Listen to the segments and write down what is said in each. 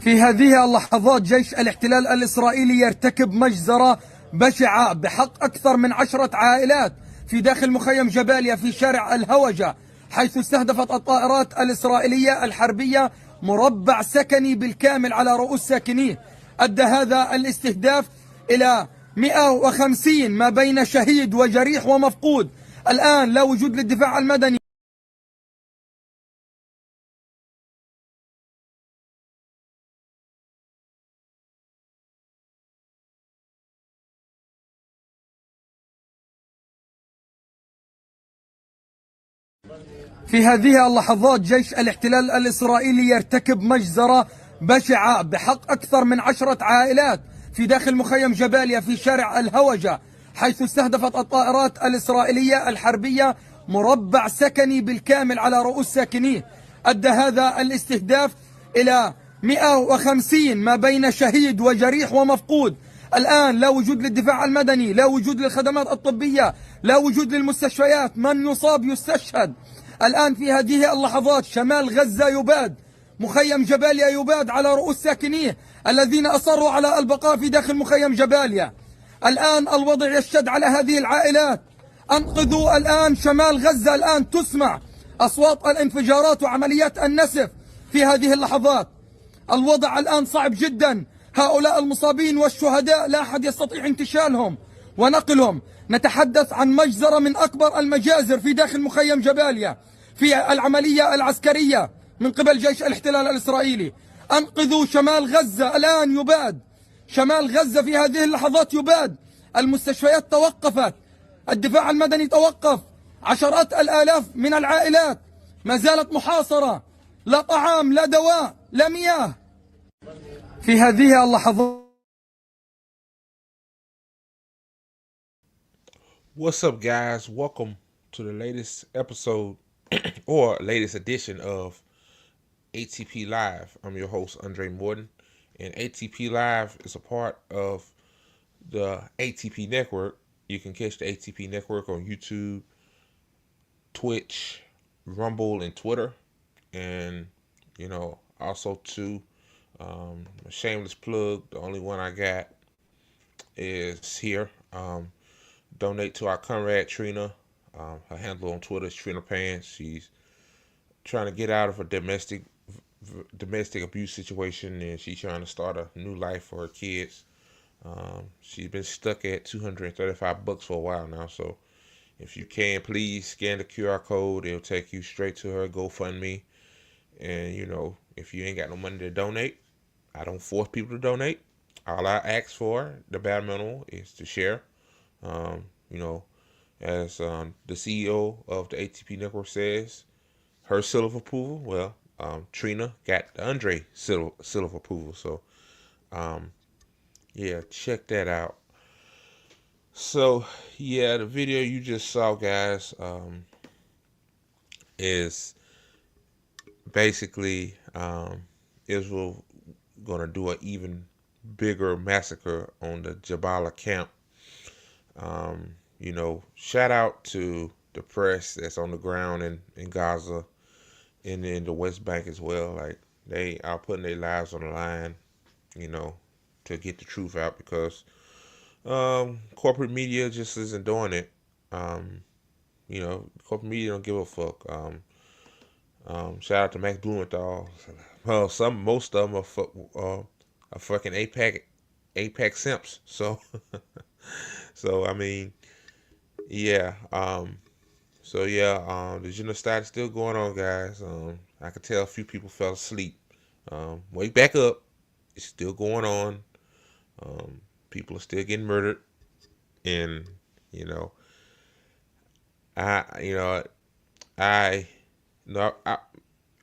في هذه اللحظات جيش الاحتلال الإسرائيلي يرتكب مجزرة بشعة بحق أكثر من 10 عائلات في داخل مخيم جباليا في شارع الهوجة، حيث استهدفت الطائرات الإسرائيلية الحربية مربع سكني بالكامل على رؤوس ساكنيه. أدى هذا الاستهداف إلى 150 ما بين شهيد وجريح ومفقود. الآن لا وجود للدفاع المدني. في هذه اللحظات جيش الاحتلال الإسرائيلي يرتكب مجزرة بشعة بحق أكثر من 10 عائلات في داخل مخيم جباليا في شارع الهوجة، حيث استهدفت الطائرات الإسرائيلية الحربية مربع سكني بالكامل على رؤوس ساكنيه. أدى هذا الاستهداف إلى 150 ما بين شهيد وجريح ومفقود. الآن لا وجود للدفاع المدني، لا وجود للخدمات الطبية، لا وجود للمستشفيات، من يصاب يستشهد. الآن في هذه اللحظات شمال غزة يباد، مخيم جباليا يباد على رؤوس ساكنيه الذين أصروا على البقاء في داخل مخيم جباليا. الآن الوضع يشتد على هذه العائلات. أنقذوا الآن شمال غزة. الآن تسمع أصوات الانفجارات وعمليات النسف في هذه اللحظات. الوضع الآن صعب جدا. هؤلاء المصابين والشهداء لا أحد يستطيع انتشالهم ونقلهم. نتحدث عن مجزرة من أكبر المجازر في داخل مخيم جباليا في العملية العسكرية من قبل جيش الاحتلال الإسرائيلي. أنقذوا شمال غزة. الآن يباد شمال غزة في هذه اللحظات يباد. المستشفيات توقفت، الدفاع المدني توقف، عشرات الآلاف من العائلات ما زالت محاصرة، لا طعام لا دواء لا مياه في هذه اللحظات. What's up, guys? Welcome to the latest episode or latest edition of ATP Live. I'm your host, Andre Morton, and ATP Live is a part of the ATP Network. You can catch the ATP Network on YouTube, Twitch, Rumble, and Twitter. And, also too, a shameless plug, the only one I got is here. Donate to our comrade Trina. Her handle on Twitter is Trina Pants. She's trying to get out of a domestic abuse situation, and she's trying to start a new life for her kids. She's been stuck at $235 for a while now. So if you can, please scan the QR code. It'll take you straight to her GoFundMe. And if you ain't got no money to donate, I don't force people to donate. All I ask for, the bare minimum, is to share. As the CEO of the ATP Network says, her seal of approval. Well, Trina got the Andre seal of approval. So, yeah, check that out. So, yeah, the video you just saw, guys, is basically Israel gonna do an even bigger massacre on the Jabalia camp. Shout out to the press that's on the ground in Gaza and in the West Bank as well. Like, they are putting their lives on the line, to get the truth out, because corporate media just isn't doing it. Corporate media don't give a fuck. Shout out to Max Blumenthal. Well, most of them are fucking APAC simps. So, I mean, yeah. The genocide is still going on, guys. I could tell a few people fell asleep. Wake back up. It's still going on. People are still getting murdered. And,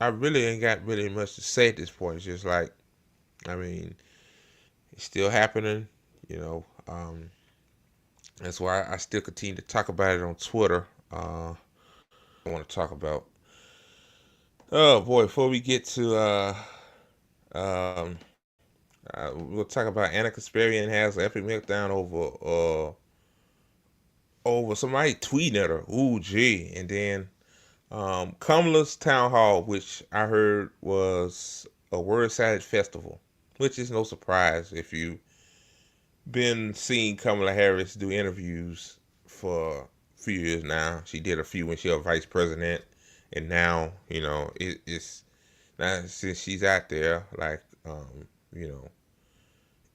I really ain't got really much to say at this point. It's just like, it's still happening, That's why I still continue to talk about it on Twitter. I want to talk about. Oh boy! Before we get to, we'll talk about Anna Kasparian has an epic meltdown over somebody tweeting at her. Ooh, and then Kamala'S town hall, which I heard was a word salad festival, which is no surprise if you been seeing Kamala Harris do interviews for a few years now. She did a few when she was vice president, and now it's now since she's out there, like you know,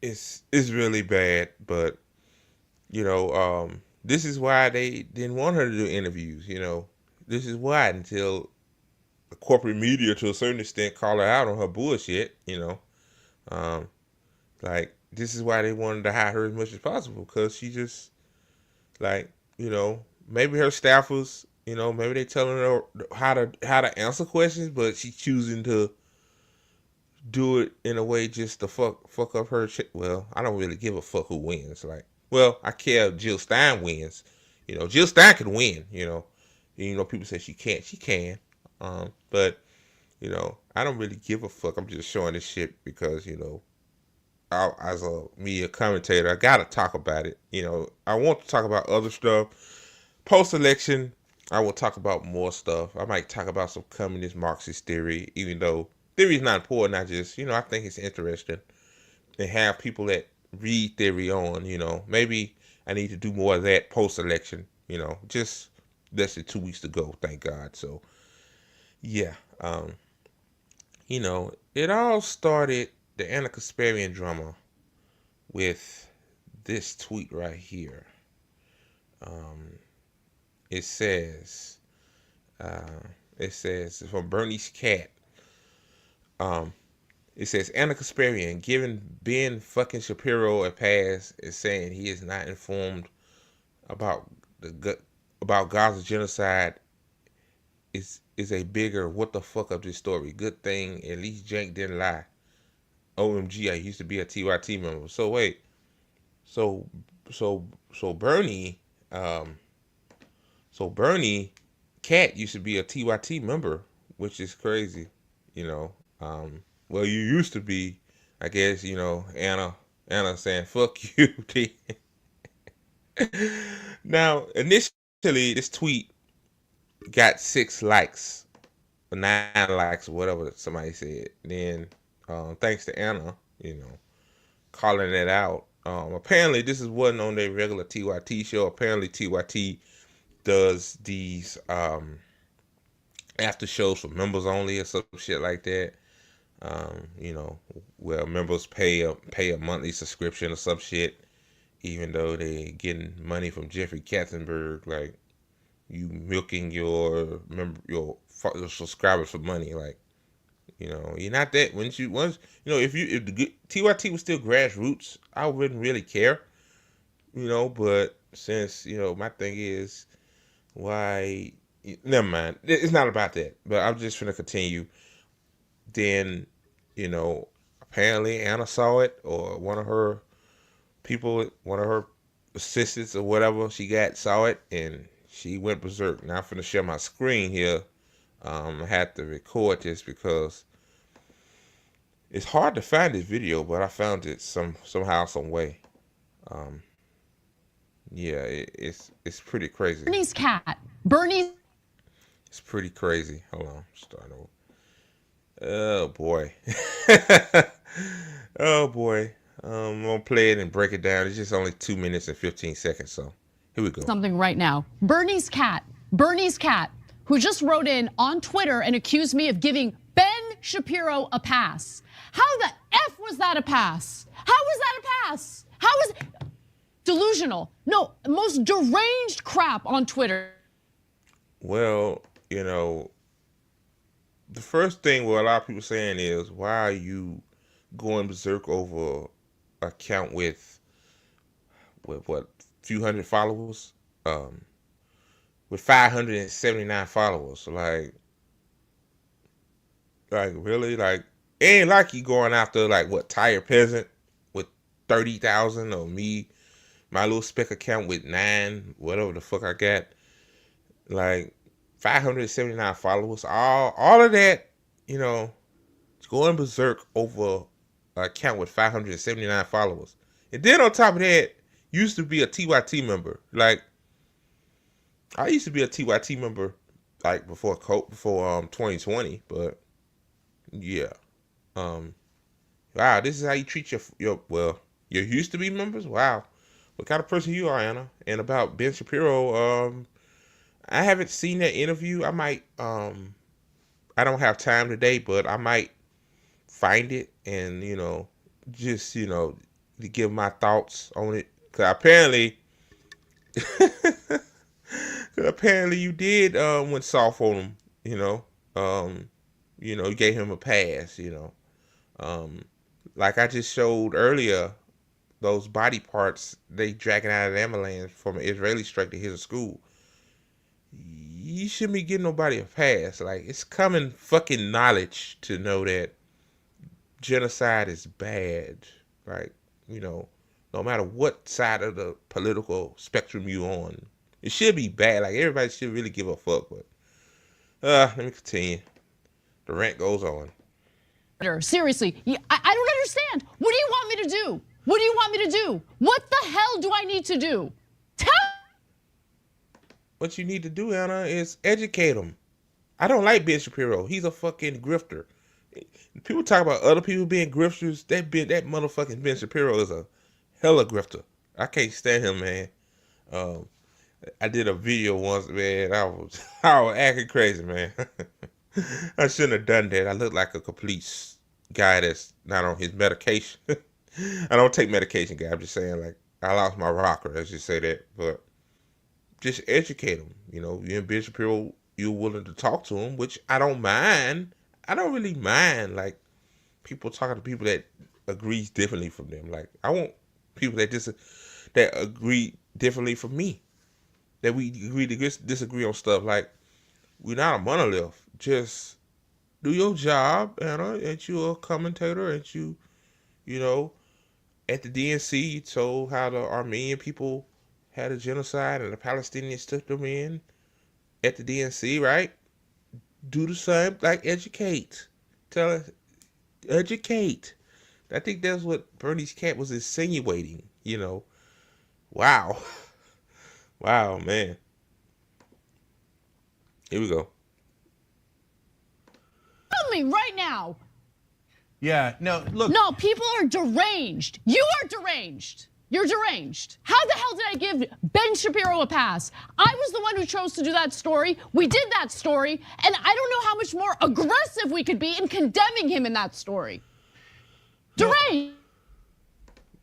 it's really bad. But this is why they didn't want her to do interviews. This is why until the corporate media, to a certain extent, call her out on her bullshit. Um, like this is why they wanted to hide her as much as possible because she just like maybe her staffers, maybe they telling her how to answer questions, but she's choosing to do it in a way just to fuck up her shit. Well, I don't really give a fuck who wins. Like, well, I care if Jill Stein wins. Jill Stein can win. People say she can't. She can. But I don't really give a fuck. I'm just showing this shit because as a media commentator, I gotta talk about it. I want to talk about other stuff. Post-election, I will talk about more stuff. I might talk about some communist Marxist theory, even though theory is not important. I just, I think it's interesting and have people that read theory on. Maybe I need to do more of that post-election. Just less than 2 weeks to go, thank God. So, yeah, it all started, the Kasparian drama, with this tweet right here. It says from Bernie's cat. It says Kasparian giving Ben fucking Shapiro a pass is saying he is not informed about Gaza genocide is a bigger what the fuck of this story. Good thing at least Jank didn't lie. OMG, I used to be a TYT member. So wait, so Bernie, Bernie Cat used to be a TYT member, which is crazy. Well, you used to be, I guess. Anna saying fuck you. Now, initially, this tweet got 6 likes, or 9 likes, or whatever somebody said. Then, thanks to Anna, calling it out. Apparently, this wasn't on their regular TYT show. Apparently, TYT does these after shows for members only or some shit like that. Where members pay a monthly subscription or some shit, even though they getting money from Jeffrey Katzenberg, like you milking your subscribers for money, like you're not that. Once if the TYT was still grassroots, I wouldn't really care, but since my thing is why. Never mind. It's not about that. But I'm just gonna continue. Then, apparently Anna saw it, or one of her assistants or whatever she got saw it, and she went berserk. Now I'm finna share my screen here. I had to record this because it's hard to find this video, but I found it somehow, some way. Yeah, it's pretty crazy. Bernie's cat. Bernie's. It's pretty crazy. Hold on, start over. Oh boy. Oh boy. I'm gonna play it and break it down. It's just only 2 minutes and 15 seconds, so here we go. Something right now. Bernie's cat, who just wrote in on Twitter and accused me of giving Ben Shapiro a pass. How the F was that a pass? How was that a pass? How was delusional? No, most deranged crap on Twitter. Well, the first thing what a lot of people saying is, why are you going berserk over an account with what, few hundred followers? With 579 followers. Like really? Like, it ain't like you going after Tired Peasant with 30,000, or me, my little spec account with 9, whatever the fuck I got. Like 579 followers, all of that, going berserk over an account with 579 followers. And then on top of that, used to be a TYT member. Like, I used to be a TYT member before 2020, but yeah. Wow, this is how you treat your used to be members. Wow, what kind of person you are, Anna? And about Ben Shapiro, I haven't seen that interview. I might, I don't have time today, but I might find it and just to give my thoughts on it. Cause apparently, you did went soft on him. You gave him a pass. Like I just showed earlier, those body parts they dragging out of the ambulance from an Israeli strike to his school. You shouldn't be giving nobody a pass. Like, it's common fucking knowledge to know that genocide is bad. Like, no matter what side of the political spectrum you on, it should be bad. Like, everybody should really give a fuck. But let me continue. The rant goes on. Seriously, I don't understand. What do you want me to do? What do you want me to do? What the hell do I need to do? Tell. What you need to do, Anna, is educate him. I don't like Ben Shapiro. He's a fucking grifter. People talk about other people being grifters. That motherfucking Ben Shapiro is a hella grifter. I can't stand him, man. I did a video once, man. I was acting crazy, man. I shouldn't have done that. I look like a complete guy that's not on his medication. I don't take medication, guy. I'm just saying, like, I lost my rocker. Let's just say that. But just educate him. You and Ben Shapiro, you're willing to talk to him, which I don't mind. I don't really mind, like, people talking to people that agrees differently from them. Like, I want people that agree differently from me. That we agree to disagree on stuff. Like, we're not a monolith. Just do your job, Anna, and you're a commentator, and at the DNC, you told how the Armenian people had a genocide and the Palestinians took them in at the DNC, right? Do the same, like, educate. Tell us, educate. I think that's what Bernie's cat was insinuating, Wow. Wow, man. Here we go. Tell me right now. Yeah, no, look. No, people are deranged. You are deranged. You're deranged. How the hell did I give Ben Shapiro a pass? I was the one who chose to do that story. We did that story, and I don't know how much more aggressive we could be in condemning him in that story. Deranged.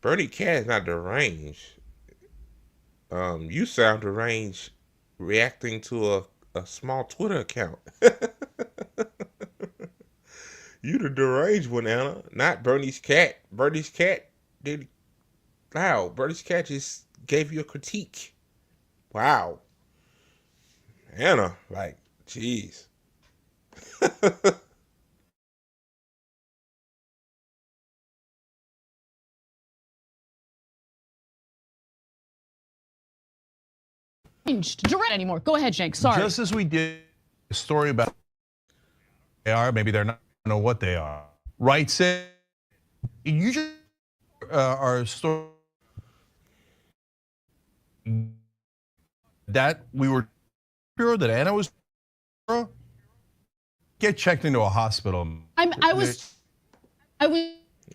Bernie Cat is not deranged. You sound deranged reacting to a small Twitter account. You the deranged one, Anna, not Bernie's cat. Bernie's cat did. Wow, Bernie's cat just gave you a critique. Wow. Anna, like, jeez. Direct anymore. Go ahead, Jake. Sorry. Just as we did a story about they are, maybe they're not, I don't know what they are. Right, say you just our story that we were sure that Anna was get checked into a hospital. I was.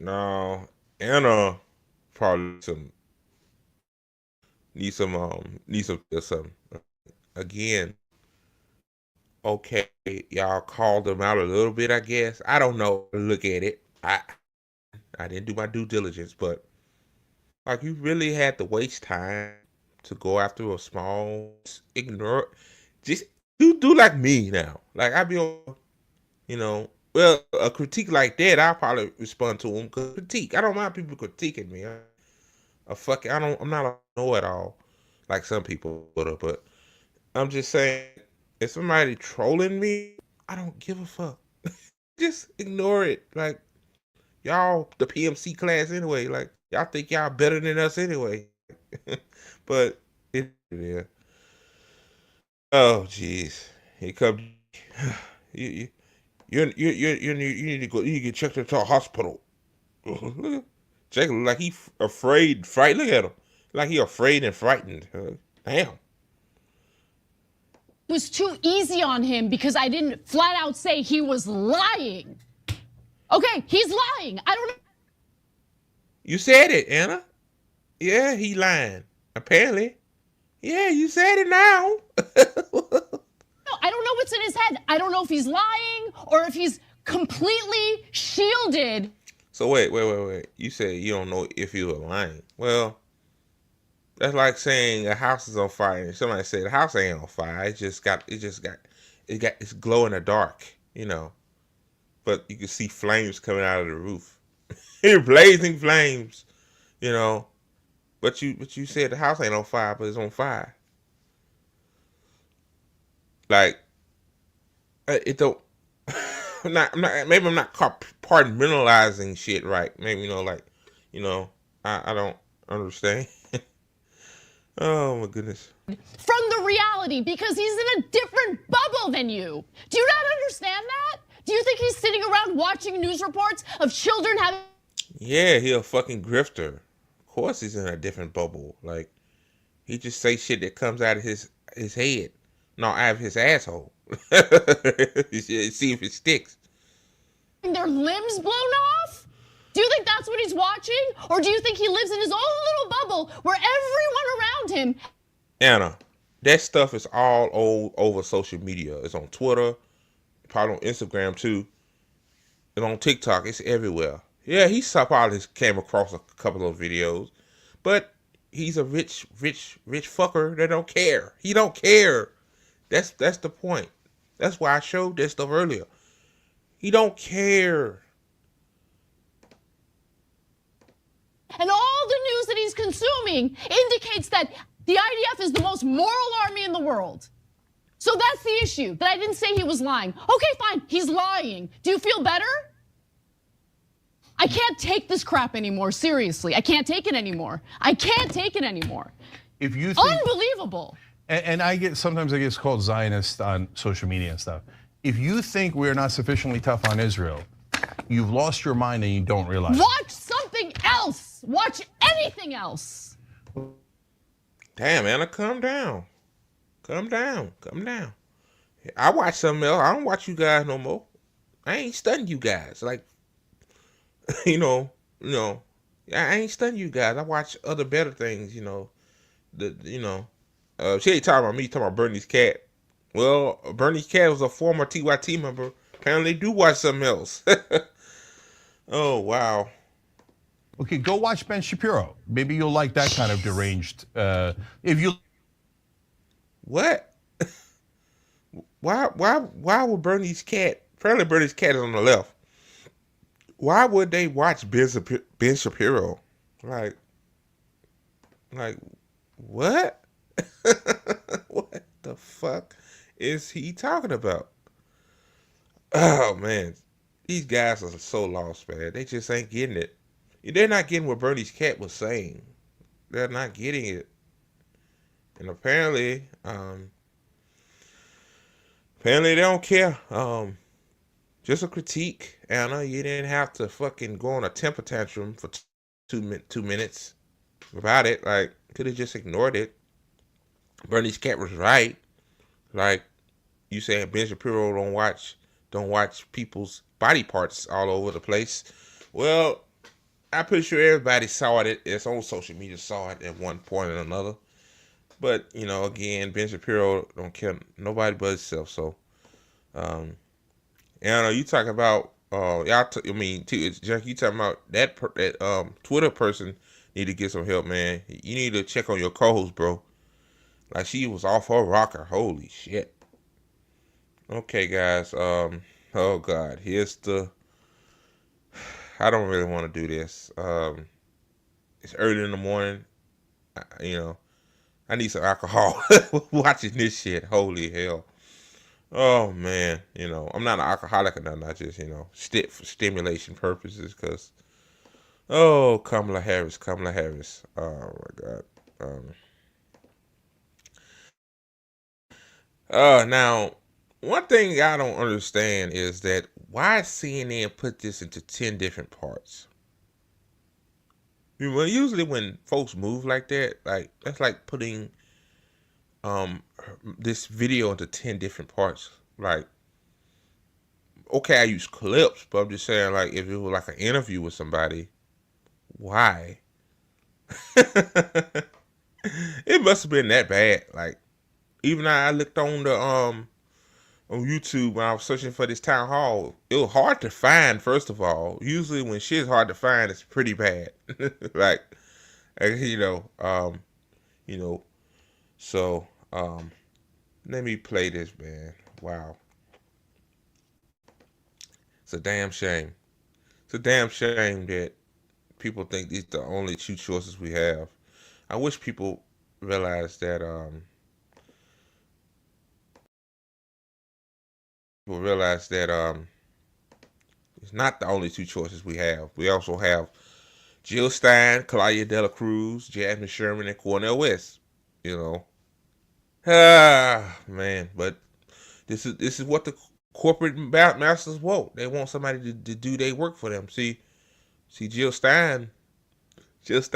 No, Anna probably need some again. Okay, y'all called them out a little bit, I guess. I don't know. Look at it. I didn't do my due diligence, but like, you really had to waste time to go after a small ignore. Just do like me now. Like, I be on, well, a critique like that, I'll probably respond to them. Critique. I don't mind people critiquing me. I'm not a know-it-all like some people would have, but I'm just saying, if somebody trolling me, I don't give a fuck. Just ignore it. Like, y'all the PMC class anyway. Like, y'all think y'all better than us anyway. But yeah. Oh jeez. Here comes you need to go. You need to get checked into a hospital. Jake look like he afraid, frightened. Look at him, like he afraid and frightened. Damn. Was too easy on him because I didn't flat out say he was lying. Okay, he's lying. I don't know. You said it, Anna. Yeah, he lying. Apparently. Yeah, you said it now. I don't know what's in his head. I don't know if he's lying or if he's completely shielded. So wait. You said you don't know if you were lying. Well, that's like saying a house is on fire and somebody said the house ain't on fire. It's glow in the dark, But you can see flames coming out of the roof. Blazing flames, But you said the house ain't on fire, but it's on fire. Like it don't. Maybe I'm not compartmentalizing shit right. Maybe I don't understand. Oh my goodness. From the reality, because he's in a different bubble than you. Do you not understand that? Do you think he's sitting around watching news reports of children having... Yeah, he a fucking grifter. Of course he's in a different bubble. Like, he just say shit that comes out of his head. No, out of his asshole. See if it sticks. their limbs blown off? Do you think that's what he's watching? Or do you think he lives in his own little bubble where everyone around him... Anna, that stuff is all over social media. It's on Twitter, probably on Instagram too. It's on TikTok. It's everywhere. Yeah, he probably came across a couple of videos, but he's a rich fucker that don't care. He don't care. That's the point. That's why I showed that stuff earlier. He don't care. And all the news that he's consuming indicates that the IDF is the most moral army in the world. So that's the issue, that I didn't say he was lying. Okay, fine, he's lying. Do you feel better? I can't take this crap anymore, seriously. I can't take it anymore. I can't take it anymore. If you think, unbelievable. And sometimes I get called Zionist on social media and stuff. If you think we're not sufficiently tough on Israel, you've lost your mind and you don't realize. Watch something else. Watch anything else. Damn, Anna, calm down. Calm down. I watch something else. I don't watch you guys no more. I ain't studying you guys. Like, I ain't studying you guys. I watch other better things, She ain't talking about me, talking about Bernie's cat. Well, Bernie's cat was a former TYT member. Apparently they do watch something else. Oh, wow. Okay, go watch Ben Shapiro. Maybe you'll like that kind of deranged. If you. What? Why would Bernie's cat? Apparently Bernie's cat is on the left. Why would they watch Ben Shapiro? Like what? What the fuck is he talking about? Oh man, these guys are so lost, man. They just ain't getting it. They're not getting what Bernie's cat was saying. They're not getting it. And apparently they don't care. Just a critique, Anna. You didn't have to fucking go on a temper tantrum for 2 minutes about it. Like, could have just ignored it. Bernie's cat was right. Like, you saying Ben Shapiro don't watch people's body parts all over the place. Well, I'm pretty sure everybody saw it. It's on social media, saw it at one point or another. But, again, Ben Shapiro don't care nobody but himself. So, Anna, you talking about Jack, you talking about that Twitter person need to get some help, man. You need to check on your co-host, bro. Like, she was off her rocker. Holy shit. Okay, guys. Oh God, here's the. I don't really want to do this. It's early in the morning. I need some alcohol watching this shit. Holy hell. Oh man, I'm not an alcoholic or nothing. I just, for stimulation purposes, because Kamala Harris. Oh my God. Now, one thing I don't understand is that why CNN put this into 10 different parts. Usually when folks move like that, like that's like putting this video into 10 different parts. Like, okay, I use clips, but I'm just saying, like, if it was like an interview with somebody, why? It must have been that bad. Like, even I looked on the on YouTube when I was searching for this town hall. It was hard to find. First of all, usually when shit's hard to find, it's pretty bad. Like, you know, you know. So, let me play this, man. Wow, it's a damn shame. It's a damn shame that people think these are the only two choices we have. I wish people realize that it's not the only two choices we have. We also have Jill Stein, Claudia Dela Cruz, Jasmine Sherman, and Cornel West. You know, man. But this is what the corporate masters want. They want somebody to do their work for them. See, Jill Stein is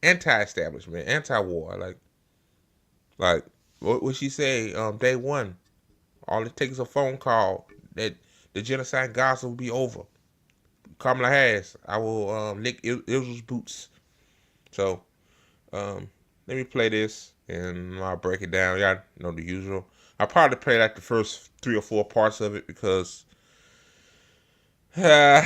anti-establishment, anti-war. Like what she say? Day one, all it takes is a phone call that the genocide gospel will be over. Kamala'S, I will lick Israel's boots. So, let me play this and I'll break it down. Y'all know the usual. I'll probably play like the first 3 or 4 parts of it because with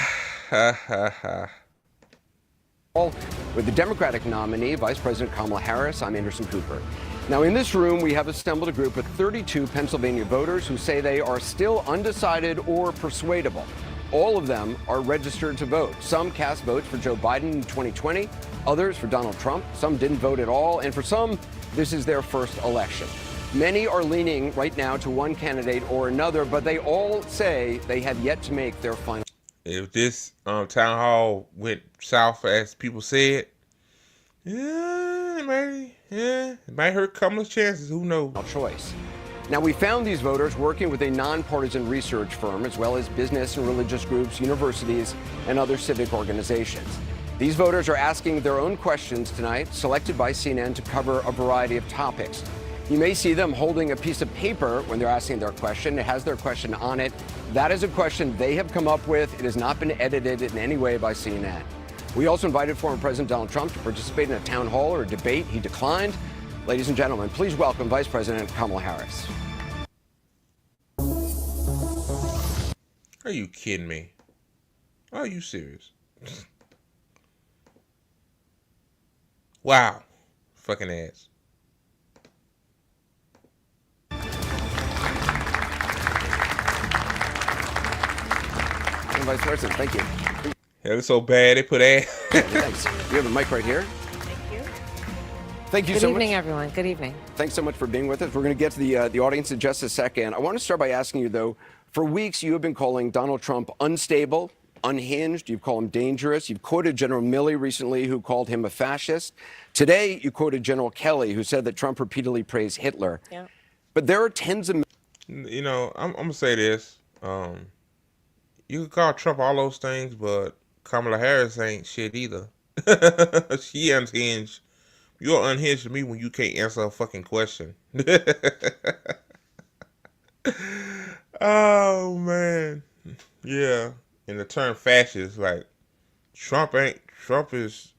the Democratic nominee, Vice President Kamala Harris. I'm Anderson Cooper. Now, in this room, we have assembled a group of 32 Pennsylvania voters who say they are still undecided or persuadable. All of them are registered to vote. Some cast votes for Joe Biden in 2020, others for Donald Trump. Some didn't vote at all, and for some, this is their first election. Many are leaning right now to one candidate or another, but they all say they have yet to make their final. If this town hall went south as people said, it might hurt Kamala's chances. Who knows? Choice. Now, we found these voters working with a nonpartisan research firm, as well as business and religious groups, universities, and other civic organizations. These voters are asking their own questions tonight, selected by CNN to cover a variety of topics. You may see them holding a piece of paper when they're asking their question. It has their question on it. That is a question they have come up with. It has not been edited in any way by CNN. We also invited former President Donald Trump to participate in a town hall or a debate. He declined. Ladies and gentlemen, please welcome Vice President Kamala Harris. Are you kidding me? Are you serious? Wow. Fucking ass. Vice President, thank you. It was so bad they put ass. Thanks. You have a mic right here. Thank you. Thank you Good so much. evening, everyone. Good evening. Thanks so much for being with us. We're going to get to the audience in just a second. I want to start by asking you, though, for weeks you have been calling Donald Trump unstable, unhinged. You've called him dangerous. You've quoted General Milley recently, who called him a fascist. Today, you quoted General Kelly, who said that Trump repeatedly praised Hitler. Yeah. But there are tens of... You know, I'm going to say this. You can call Trump all those things, but Kamala Harris ain't shit either. She unhinged. You're unhinged to me when you can't answer a fucking question. Oh, man. Yeah. And the term fascist, like, Trump is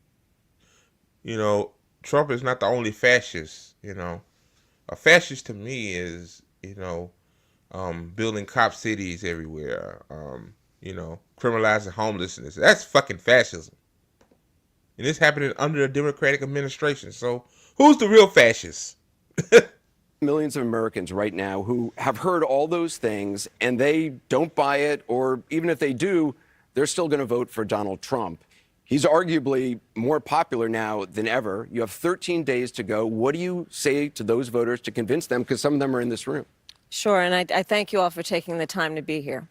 not the only fascist, you know. A fascist to me is, building cop cities everywhere, criminalizing homelessness. That's fucking fascism. And it's happening under a Democratic administration. So who's the real fascist? Millions of Americans right now who have heard all those things and they don't buy it, or even if they do, they're still going to vote for Donald Trump. He's arguably more popular now than ever. You have 13 days to go. What do you say to those voters to convince them? Because some of them are in this room. Sure, and I thank you all for taking the time to be here.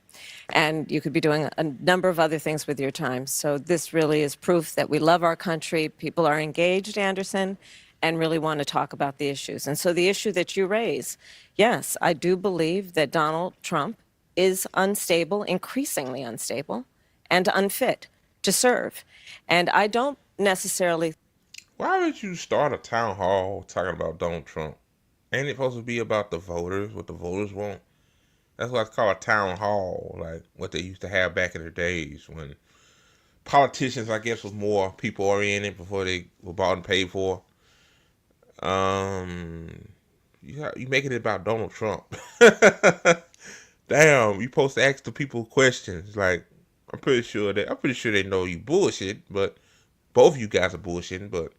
And you could be doing a number of other things with your time. So this really is proof that we love our country. People are engaged, Anderson, and really want to talk about the issues. And so the issue that you raise, yes, I do believe that Donald Trump is unstable, increasingly unstable, and unfit to serve. And I don't necessarily... Why would you start a town hall talking about Donald Trump? Ain't it supposed to be about the voters, what the voters want? That's what's called a town hall, like what they used to have back in the days when politicians, I guess, was more people oriented before they were bought and paid for. You making it about Donald Trump? Damn, you supposed to ask the people questions. Like, I'm pretty sure they know you bullshit, but both of you guys are bullshitting. But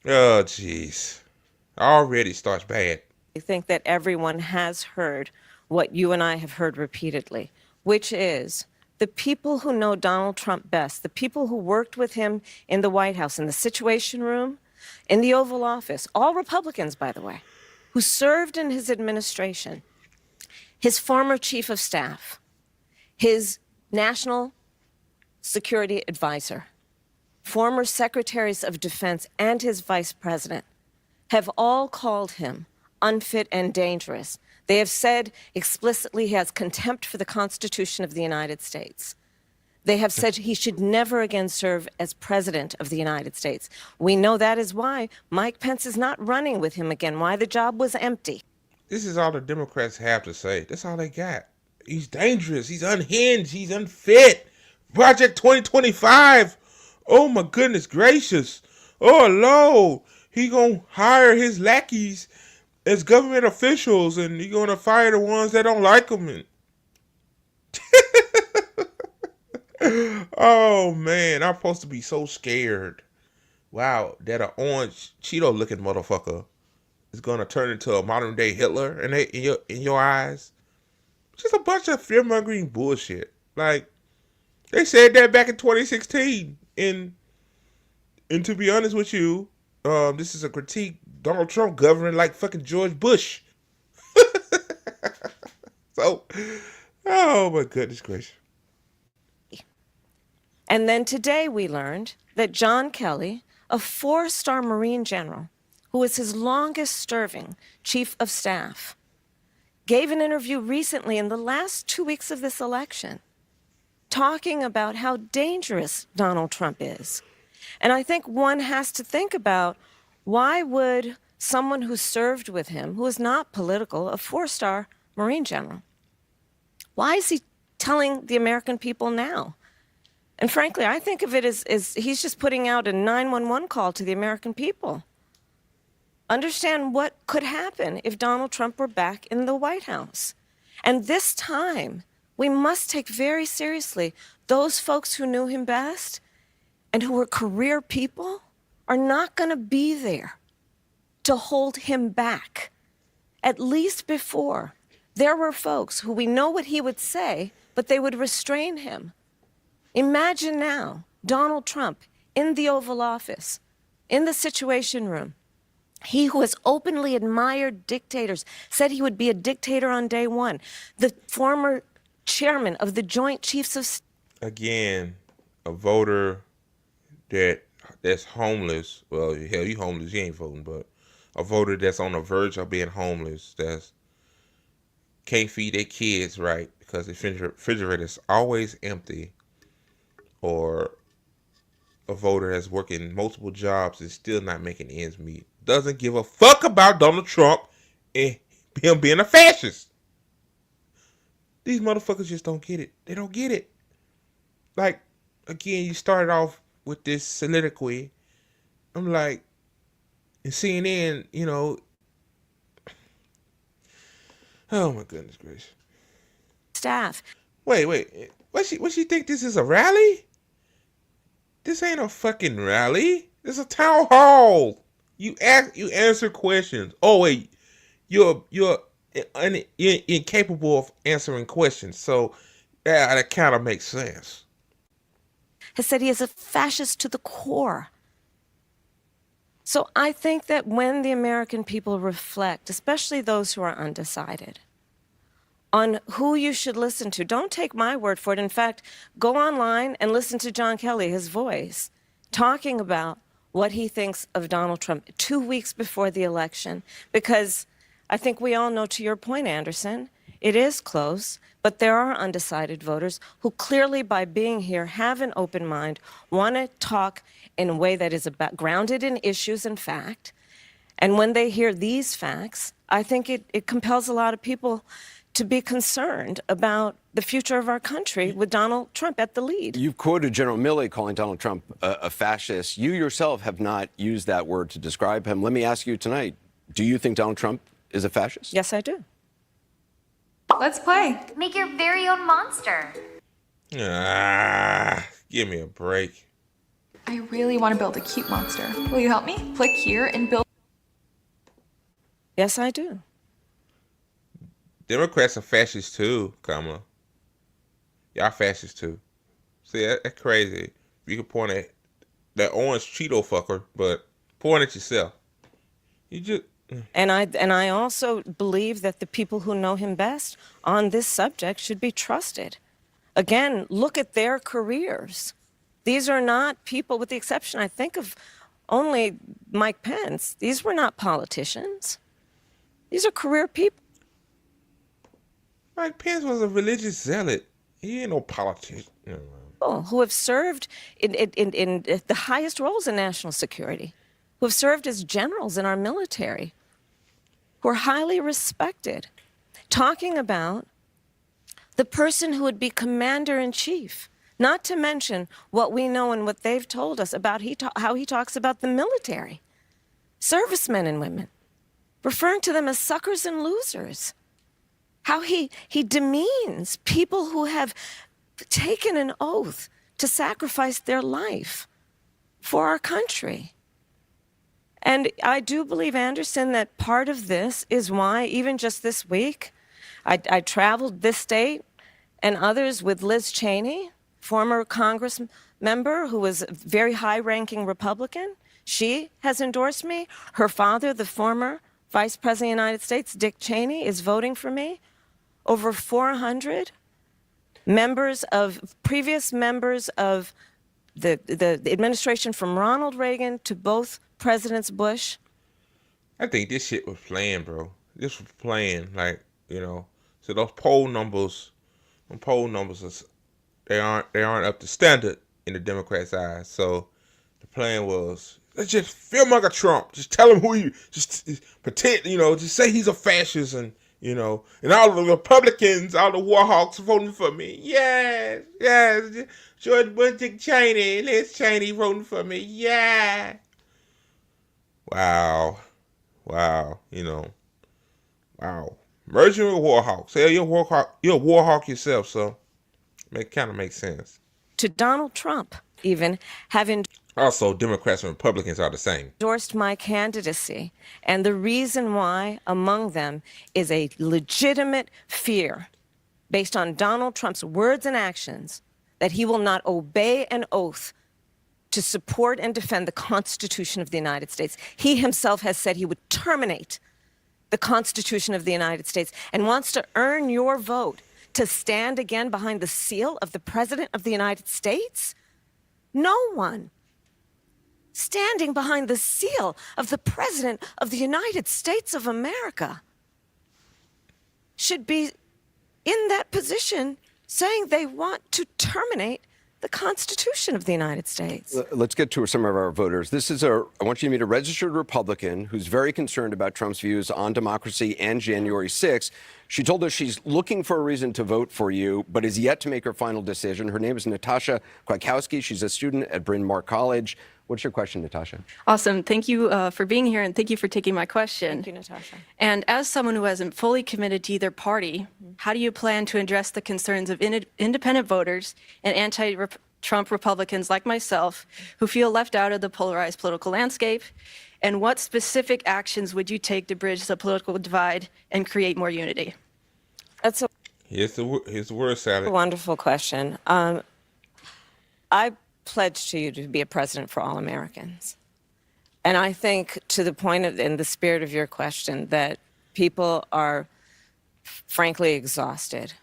oh, jeez, already starts bad. I think that everyone has heard what you and I have heard repeatedly, which is the people who know Donald Trump best, the people who worked with him in the White House, in the Situation Room, in the Oval Office, all Republicans, by the way, who served in his administration, his former chief of staff, his national security advisor, former secretaries of defense, and his vice president have all called him unfit and dangerous. They have said explicitly he has contempt for the Constitution of the United States. They have said he should never again serve as president of the United States. We know that is why Mike Pence is not running with him again, why the job was empty. This is all the Democrats have to say. That's all they got. He's dangerous. He's unhinged. He's unfit. Project 2025. Oh my goodness gracious. Oh Lord. He gonna hire his lackeys as government officials, and he gonna fire the ones that don't like him. And oh man, I'm supposed to be so scared. Wow, that an orange Cheeto looking motherfucker is gonna turn into a modern day Hitler in your eyes. Just a bunch of fear mongering bullshit. Like, they said that back in 2016. And to be honest with you, this is a critique. Donald Trump governing like fucking George Bush. So, oh my goodness gracious. And then today we learned that John Kelly, a 4-star Marine general, who was his longest serving chief of staff, gave an interview recently in the last 2 weeks of this election, talking about how dangerous Donald Trump is. And I think one has to think about, why would someone who served with him, who is not political, a 4-star Marine general, why is he telling the American people now? And frankly, I think of it as he's just putting out a 911 call to the American people. Understand what could happen if Donald Trump were back in the White House. And this time, we must take very seriously those folks who knew him best and who were career people are not going to be there to hold him back. At least before, there were folks who we know what he would say, but they would restrain him. Imagine now Donald Trump in the Oval Office, in the Situation Room. He who has openly admired dictators, said he would be a dictator on day one. The former chairman of the Joint Chiefs of Staff. Again, a voter that's homeless. Well, hell, you homeless, you ain't voting, but a voter that's on the verge of being homeless, that's can't feed their kids right because the refrigerator's always empty, or a voter that's working multiple jobs and still not making ends meet, doesn't give a fuck about Donald Trump and him being a fascist. These motherfuckers just don't get it. They don't get it. Like, again, you started off with this soliloquy. I'm like, and CNN, you know, oh my goodness gracious. Staff. Wait. What she think this is a rally? This ain't a fucking rally. This is a town hall. You answer questions. Oh wait, you're incapable of answering questions. So yeah, that kind of makes sense. Has said he is a fascist to the core. So I think that when the American people reflect, especially those who are undecided, on who you should listen to, don't take my word for it. In fact, go online and listen to John Kelly, his voice, talking about what he thinks of Donald Trump 2 weeks before the election. Because I think we all know, to your point, Anderson, it is close, but there are undecided voters who clearly, by being here, have an open mind, want to talk in a way that is grounded in issues and fact. And when they hear these facts, I think it compels a lot of people to be concerned about the future of our country with Donald Trump at the lead. You've quoted General Milley calling Donald Trump a fascist. You yourself have not used that word to describe him. Let me ask you tonight, do you think Donald Trump is a fascist? Yes, I do. Let's play. Make your very own monster. Give me a break. I really want to build a cute monster. Will you help me? Click here and build. Yes, I do. Democrats are fascists too, Kamala. Y'all fascists too. See, that's crazy. You can point at that orange Cheeto fucker, but point at yourself. You just... And I also believe that the people who know him best on this subject should be trusted. Again, look at their careers. These are not people, with the exception, I think, of only Mike Pence. These were not politicians. These are career people. Mike Pence was a religious zealot. He ain't no politician. Who have served in the highest roles in national security, who have served as generals in our military, who are highly respected, talking about the person who would be commander-in-chief, not to mention what we know and what they've told us about how he talks about the military, servicemen and women, referring to them as suckers and losers, how he demeans people who have taken an oath to sacrifice their life for our country. And I do believe, Anderson, that part of this is why, even just this week, I traveled this state and others with Liz Cheney, former Congress member who was a very high-ranking Republican. She has endorsed me. Her father, the former Vice President of the United States, Dick Cheney, is voting for me. Over 400 previous members of the administration from Ronald Reagan to both Presidents Bush. I think this shit was playing, bro. This was playing, like, you know. So those poll numbers, they aren't up to standard in the Democrats' eyes. So the plan was, let's just fearmonger Trump. Just tell him who he, just pretend, you know, just say he's a fascist, and you know, and all the Republicans, all the Warhawks voting for me. Yes, George Bush, Dick Cheney, Liz Cheney voting for me. Yeah. Wow, you know, wow. Merging with Warhawks. Hell, you're a Warhawk yourself, so it kind of makes sense. To Donald Trump, even having also Democrats and Republicans are the same. Endorsed my candidacy, and the reason why among them is a legitimate fear based on Donald Trump's words and actions that he will not obey an oath to support and defend the Constitution of the United States. He himself has said he would terminate the Constitution of the United States and wants to earn your vote to stand again behind the seal of the President of the United States? No one standing behind the seal of the President of the United States of America should be in that position saying they want to terminate the Constitution of the United States. Let's get to some of our voters. I want you to meet a registered Republican who's very concerned about Trump's views on democracy and January 6th. She told us she's looking for a reason to vote for you, but is yet to make her final decision. Her name is Natasha Kwiatkowski. She's a student at Bryn Mawr College. What's your question, Natasha? Awesome. Thank you for being here, and thank you for taking my question. Thank you, Natasha. And as someone who hasn't fully committed to either party, how do you plan to address the concerns of independent voters and anti-Trump Republicans like myself who feel left out of the polarized political landscape? And what specific actions would you take to bridge the political divide and create more unity? That's a Here's the word salad. wonderful question. I pledge to you to be a president for all Americans. And I think, to the point of, in the spirit of your question, that people are frankly exhausted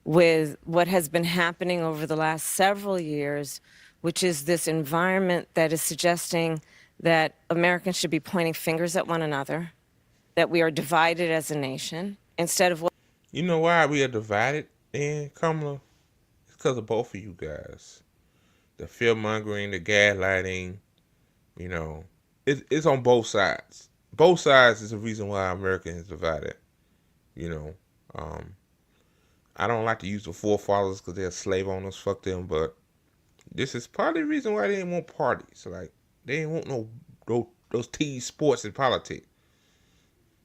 with what has been happening over the last several years, which is this environment that is suggesting that Americans should be pointing fingers at one another, that we are divided as a nation, instead of what... You know why we are divided, Kamala? It's because of both of you guys. The fear-mongering, the gaslighting, you know, it's on both sides. Both sides is the reason why America is divided, you know. I don't like to use the forefathers because they're slave owners. Fuck them. But this is partly the reason why they didn't want parties. Like, they didn't want those team sports and politics.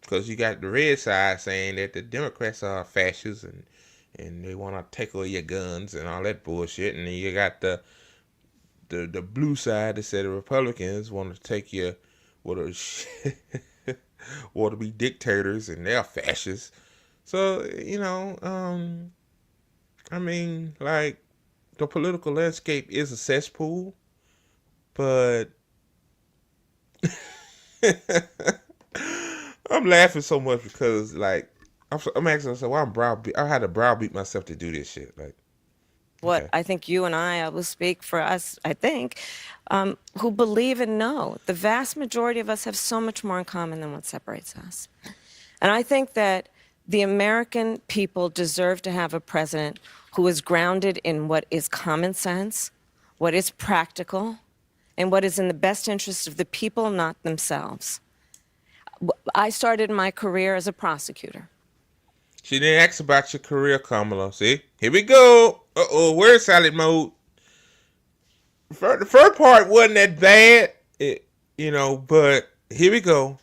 Because you got the red side saying that the Democrats are fascists and they want to take away your guns and all that bullshit. And then you got the blue side that said the Republicans want to take your want to be dictators and they're fascists. So, I mean, like, the political landscape is a cesspool, but I'm laughing so much because, like, I'm asking myself, why I had to browbeat myself to do this shit. Like, What okay. I think you and I will speak for us, I think, who believe and know. The vast majority of us have so much more in common than what separates us. And I think that the American people deserve to have a president who is grounded in what is common sense, what is practical, and what is in the best interest of the people, not themselves. I started my career as a prosecutor. She didn't ask about your career, Kamala. See? Here we go. Uh-oh, where's silent mode? The first part wasn't that bad, but here we go.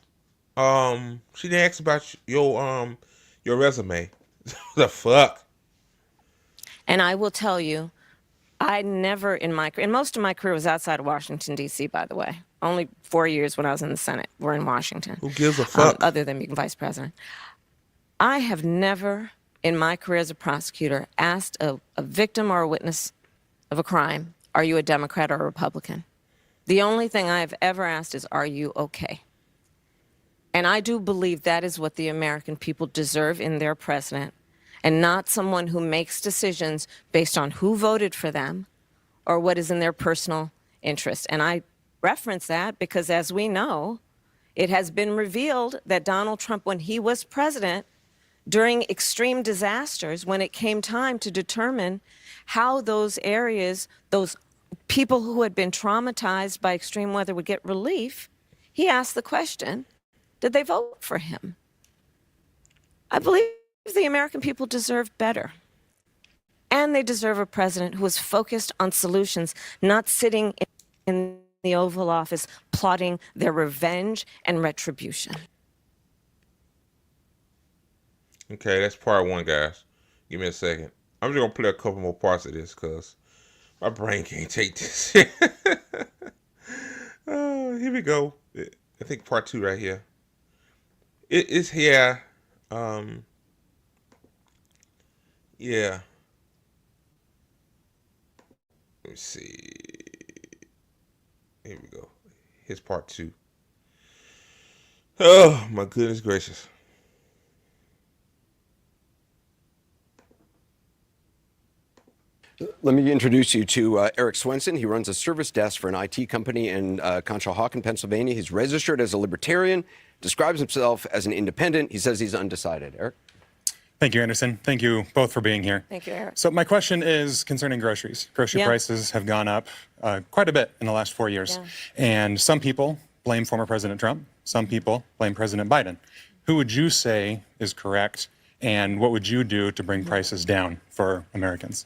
She didn't ask about your resume. The fuck? And I will tell you, I never in my career, and most of my career was outside of Washington, D.C., by the way. Only 4 years when I was in the Senate were in Washington. Who gives a fuck? Other than being vice president. I have never, in my career as a prosecutor, asked a victim or a witness of a crime, are you a Democrat or a Republican? The only thing I've ever asked is, are you okay? And I do believe that is what the American people deserve in their president, and not someone who makes decisions based on who voted for them or what is in their personal interest. And I reference that because, as we know, it has been revealed that Donald Trump, when he was president, during extreme disasters, when it came time to determine how those areas, those people who had been traumatized by extreme weather would get relief, he asked the question, did they vote for him? I believe the American people deserve better. And they deserve a president who is focused on solutions, not sitting in the Oval Office plotting their revenge and retribution. Okay, that's part one, guys. Give me a second. I'm just going to play a couple more parts of this because my brain can't take this. Oh, here we go. I think part two right here. It is here. Yeah. Let me see. Here we go. Here's part two. Oh, my goodness gracious. Let me introduce you to Eric Swenson. He runs a service desk for an IT company in Conshohocken, Pennsylvania. He's registered as a libertarian, describes himself as an independent. He says he's undecided. Eric? Thank you, Anderson. Thank you both for being here. Thank you, Eric. So my question is concerning groceries. Grocery prices have gone up quite a bit in the last 4 years. Yeah. And some people blame former President Trump. Some people blame President Biden. Who would you say is correct? And what would you do to bring prices down for Americans?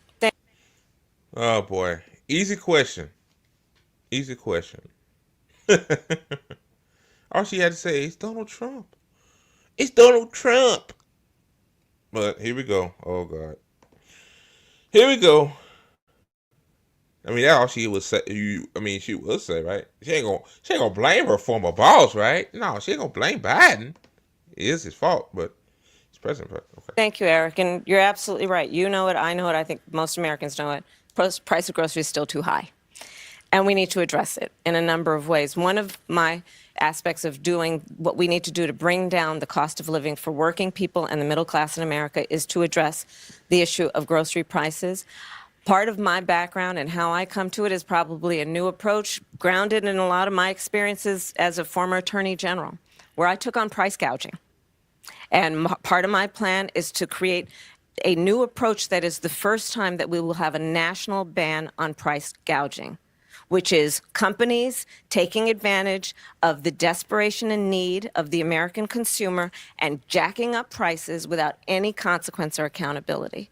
Oh, boy. Easy question. Easy question. All she had to say is Donald Trump. It's Donald Trump. But here we go. Oh, God. Here we go. I mean, that's all she would say. She would say, right? She ain't gonna blame her former boss, right? No, she ain't gonna blame Biden. It is his fault, but it's President. Okay. Thank you, Eric. And you're absolutely right. You know it. I know it. I think most Americans know it. Price of groceries is still too high. And we need to address it in a number of ways. One of my aspects of doing what we need to do to bring down the cost of living for working people and the middle class in America is to address the issue of grocery prices. Part of my background and how I come to it is probably a new approach grounded in a lot of my experiences as a former attorney general, where I took on price gouging. And part of my plan is to create a new approach that is the first time that we will have a national ban on price gouging. which is companies taking advantage of the desperation and need of the American consumer and jacking up prices without any consequence or accountability.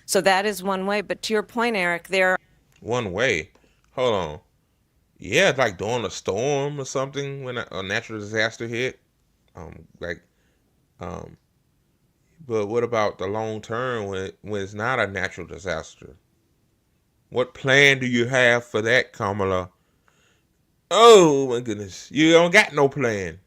So that is one way. But to your point, Eric, there are One way. Hold on. Yeah, like during a storm or something when a natural disaster hit. Like, but what about the long term when it's not a natural disaster? What plan do you have for that, Kamala? Oh my goodness, you don't got no plan.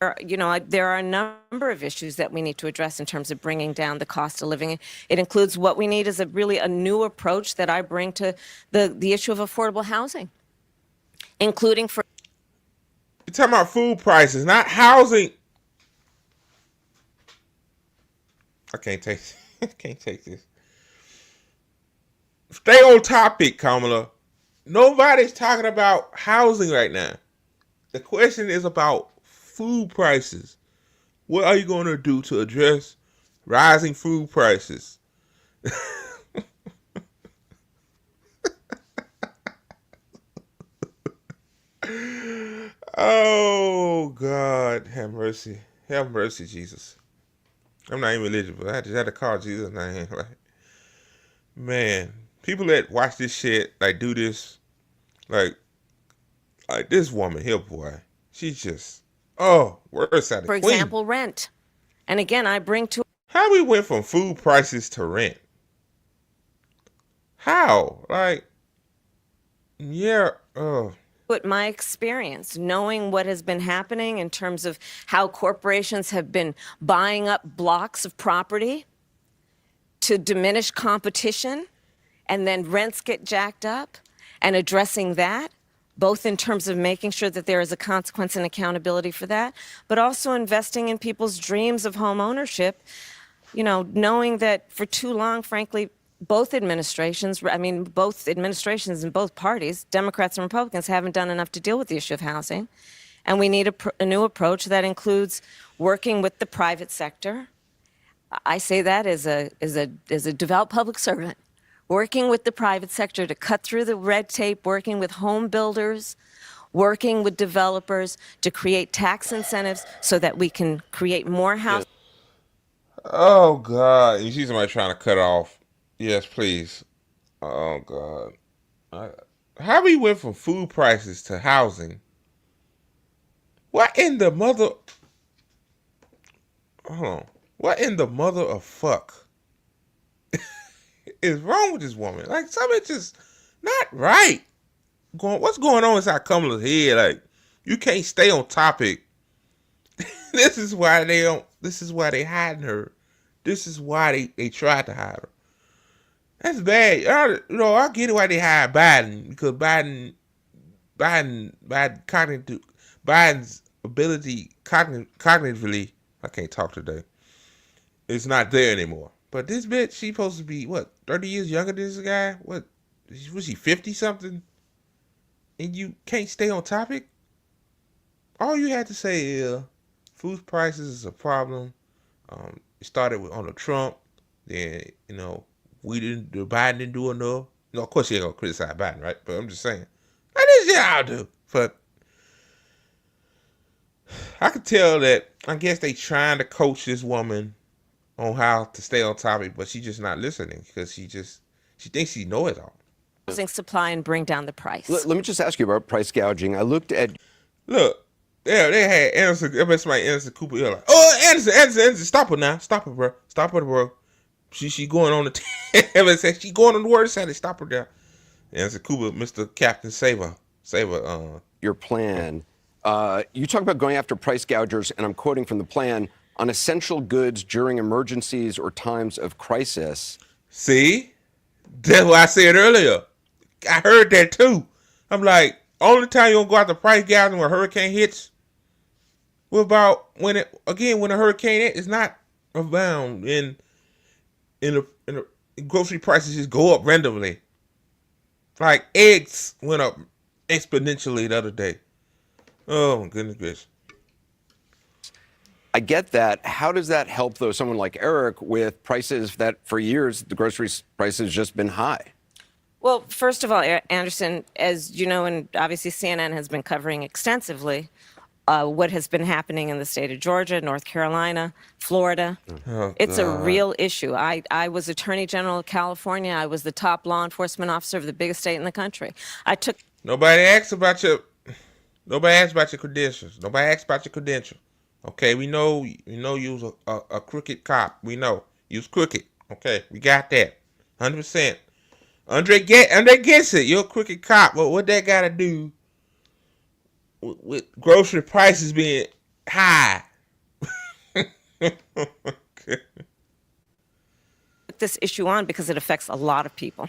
there are a number of issues that we need to address in terms of bringing down the cost of living. It includes what we need is a new approach that I bring to the issue of affordable housing, including for. You're talking about food prices, not housing. I can't take I can't take this. Stay on topic, Kamala. Nobody's talking about housing right now. The question is about food prices. What are you going to do to address rising food prices? Oh, God, have mercy. Have mercy, Jesus. I'm not even religious, but I just had to call Jesus name. Like, man, people that watch this shit, like, do this, like this woman here, boy, she's just, worse out of For queen. example, rent. And again, I bring to. How we went from food prices to rent? How? Like, yeah, But my experience, knowing what has been happening in terms of how corporations have been buying up blocks of property to diminish competition, and then rents get jacked up, and addressing that, both in terms of making sure that there is a consequence and accountability for that, but also investing in people's dreams of home ownership, knowing that for too long, frankly, both administrations in both parties, Democrats and Republicans, haven't done enough to deal with the issue of housing. And we need a new approach that includes working with the private sector. I say that as a devout public servant, working with the private sector to cut through the red tape, working with home builders, working with developers to create tax incentives so that we can create more housing. oh, God. You see somebody trying to cut off. Yes, please. Oh, God. How we went from food prices to housing? What in the mother... Hold on. What in the mother of fuck is wrong with this woman? Like, something just not right. What's going on inside Kamala's head? Like, you can't stay on topic. This is why they hiding her. This is why they tried to hide her. That's bad. I get it why they hired Biden, because Biden's ability cognitively, I can't talk today, it's not there anymore. But this bitch, she supposed to be, 30 years younger than this guy? What, was she 50 something? And you can't stay on topic? All you had to say is, food prices is a problem. It started on the Trump, then, Biden didn't do enough. Of course, you ain't gonna criticize Biden, right? But I'm just saying, that is y'all do. But I could tell that, I guess they trying to coach this woman on how to stay on topic, but she's just not listening because she thinks she knows it all. Housing supply and bring down the price. Let me just ask you about price gouging. I looked at. Look, yeah, they had Anderson. Everybody, somebody Anderson Cooper. You're like, oh, Anderson, stop her now, stop her, bro. She going on the. Everybody said she going on the word side. Stop her there. Anderson Cooper, Mr. Captain Saver. Your plan. You talk about going after price gougers, and I'm quoting from the plan, on essential goods during emergencies or times of crisis. See, that's what I said earlier. I heard that too. I'm like, only time you gonna go out the price gouging when a hurricane hits. What about when a hurricane hits? It's not around in the grocery prices just go up randomly. Like eggs went up exponentially the other day. Oh my goodness gracious. I get that. How does that help, though, someone like Eric with prices that for years the grocery prices just been high? Well, first of all, Anderson, as you know, and obviously CNN has been covering extensively what has been happening in the state of Georgia, North Carolina, Florida. Oh, It's a God. real issue. I was Attorney General of California. I was the top law enforcement officer of the biggest state in the country. Nobody asked about your credentials. Nobody asked about your credentials. Okay, we know you was a crooked cop. We know you was crooked. Okay, we got that, 100%. Andre gets it. You're a crooked cop. But what that got to do with grocery prices being high? Okay. This issue on because it affects a lot of people.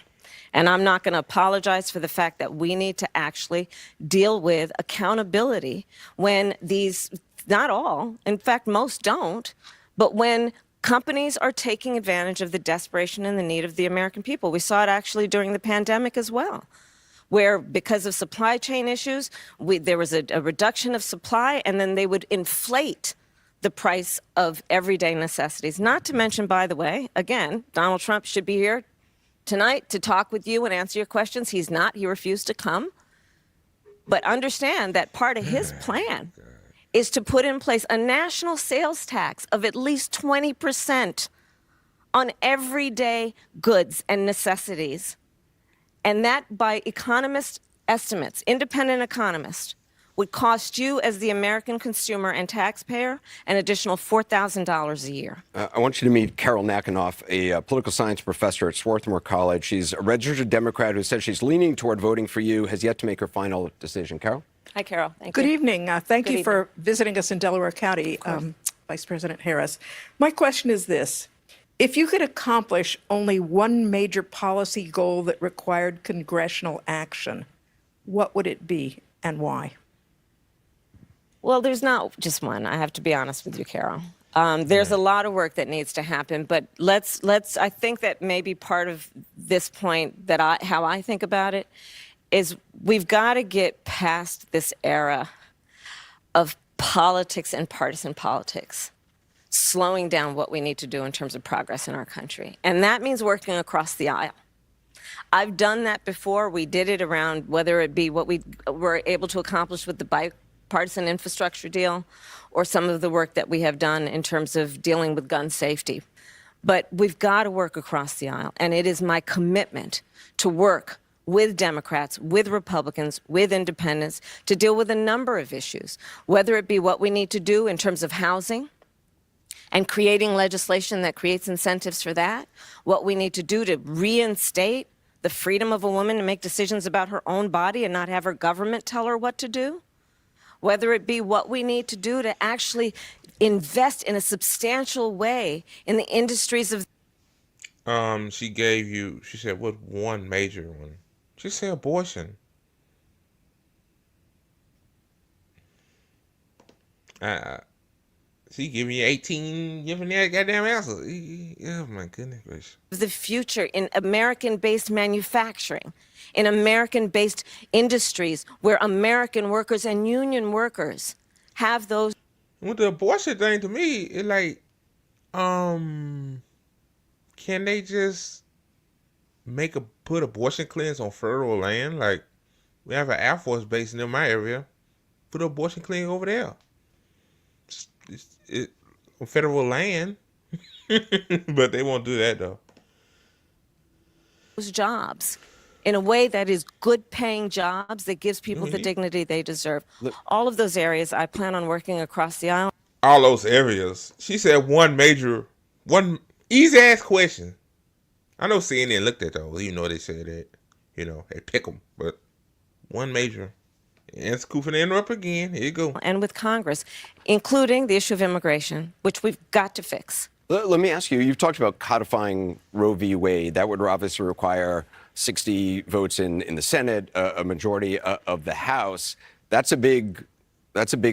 And I'm not going to apologize for the fact that we need to actually deal with accountability when these, not all, in fact, most don't, but when companies are taking advantage of the desperation and the need of the American people. We saw it actually during the pandemic as well, where because of supply chain issues, there was a reduction of supply, and then they would inflate the price of everyday necessities. Not to mention, by the way, again, Donald Trump should be here tonight to talk with you and answer your questions. He's not. He refused to come. But understand that part of his plan is to put in place a national sales tax of at least 20% on everyday goods and necessities. And that, by economist estimates, independent economists, would cost you as the American consumer and taxpayer an additional $4,000 a year. I want you to meet Carol Nakanoff, a political science professor at Swarthmore College. She's a registered Democrat who says she's leaning toward voting for you, has yet to make her final decision. Carol? Hi, Carol. Thank Good you. evening. Thank you for visiting us in Delaware County, Vice President Harris. My question is this. If you could accomplish only one major policy goal that required congressional action, what would it be and why? Well, there's not just one. I have to be honest with you, Carol. There's a lot of work that needs to happen, but I think that maybe part of this point that how I think about it is we've got to get past this era of politics and partisan politics, slowing down what we need to do in terms of progress in our country. And that means working across the aisle. I've done that before. We did it around whether it be what we were able to accomplish with the bipartisan infrastructure deal or some of the work that we have done in terms of dealing with gun safety. But we've got to work across the aisle. And it is my commitment to work with Democrats, with Republicans, with independents to deal with a number of issues, whether it be what we need to do in terms of housing and creating legislation that creates incentives for that, what we need to do to reinstate the freedom of a woman to make decisions about her own body and not have her government tell her what to do, whether it be what we need to do to actually invest in a substantial way in the industries of... She said, what one major one? She said abortion. She gave me 18 giving that goddamn answer. Oh my goodness gracious. The future in American-based manufacturing, in American-based industries where American workers and union workers have those. With the abortion thing, to me, it's like, can they just put abortion clinics on federal land? Like, we have an Air Force base near my area. Put an abortion clinic over there. It's on federal land. But they won't do that, though. Those jobs in a way that is good paying jobs that gives people the dignity they deserve. All of those areas I plan on working across the aisle. All those areas. She said one easy ass question. I know CNN looked at those. You know they said that, they pick them. But one major. And it's cool for the interrupt again. Here you go. And with Congress, including the issue of immigration, which we've got to fix. Let me ask you, you've talked about codifying Roe v. Wade. That would obviously require 60 votes in the Senate, a majority of the House. That's a big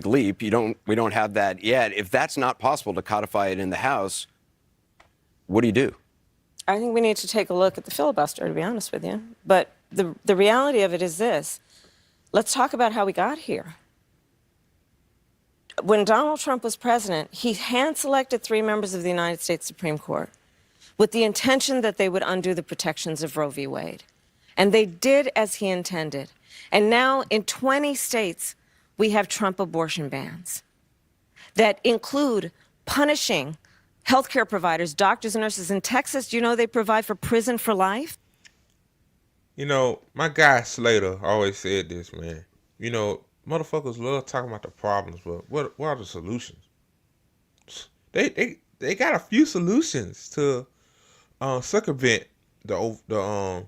leap. We don't have that yet. If that's not possible to codify it in the House, what do you do? I think we need to take a look at the filibuster, to be honest with you. But the reality of it is this. Let's talk about how we got here. When Donald Trump was president, he hand-selected 3 members of the United States Supreme Court with the intention that they would undo the protections of Roe v. Wade. And they did as he intended. And now in 20 states, we have Trump abortion bans that include punishing healthcare providers, doctors and nurses. In Texas, do you know they provide for prison for life? You know, my guy Slater always said this, man. You know, motherfuckers love talking about the problems, but what are the solutions? They got a few solutions to circumvent the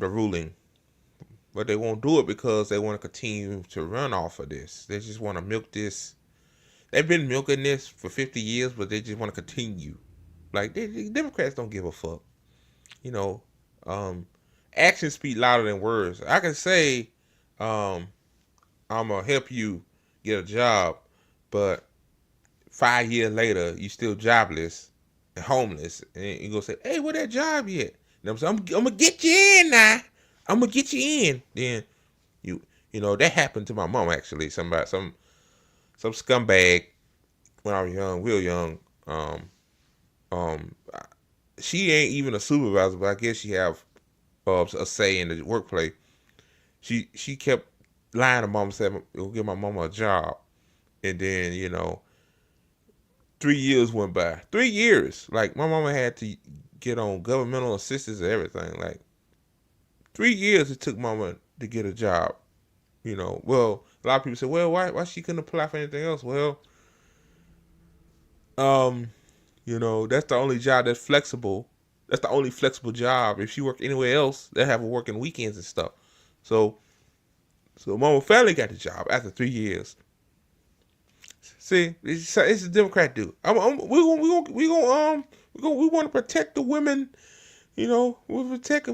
ruling, but they won't do it because they want to continue to run off of this. They just want to milk this. They've been milking this for 50 years, but they just want to continue. Like the Democrats don't give a fuck. You know, actions speak louder than words. I can say, I'm gonna help you get a job, but 5 years later you still jobless and homeless, and you gonna say, "Hey, where that job yet?" And I'm saying, "I'm gonna get you in now. I'm gonna get you in." Then you know that happened to my mom actually. Some scumbag when I was young, real young. She ain't even a supervisor, but I guess she have a say in the workplace. She kept lying to mom and said, "It'll give my mama a job," and then 3 years went by. 3 years, like my mama had to get on governmental assistance and everything. Like 3 years it took mama to get a job. Well, a lot of people say, "Well, why she couldn't apply for anything else?" Well, that's the only job that's flexible. That's the only flexible job. If she worked anywhere else, they have her working weekends and stuff. So mama finally got the job after 3 years. See, it's a Democrat dude. We want to protect the women. We protect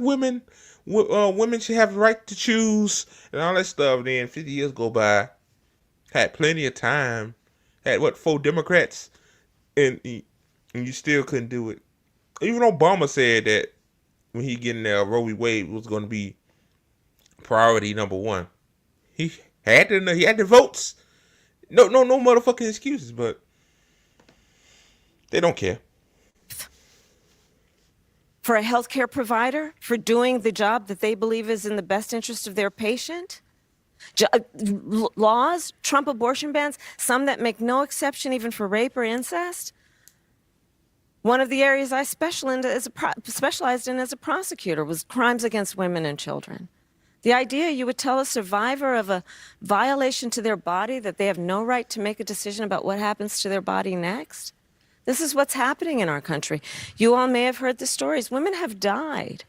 women. Women should have the right to choose and all that stuff. Then 50 years go by, had plenty of time. Had 4 Democrats, and you still couldn't do it. Even Obama said that when he get in there, Roe v. Wade was going to be priority number 1. He had the votes. No motherfucking excuses, but they don't care. For a healthcare provider, for doing the job that they believe is in the best interest of their patient? Laws, Trump abortion bans, some that make no exception even for rape or incest. One of the areas I specialized in as a prosecutor was crimes against women and children. The idea you would tell a survivor of a violation to their body that they have no right to make a decision about what happens to their body next? This is what's happening in our country. You all may have heard the stories. Women have died.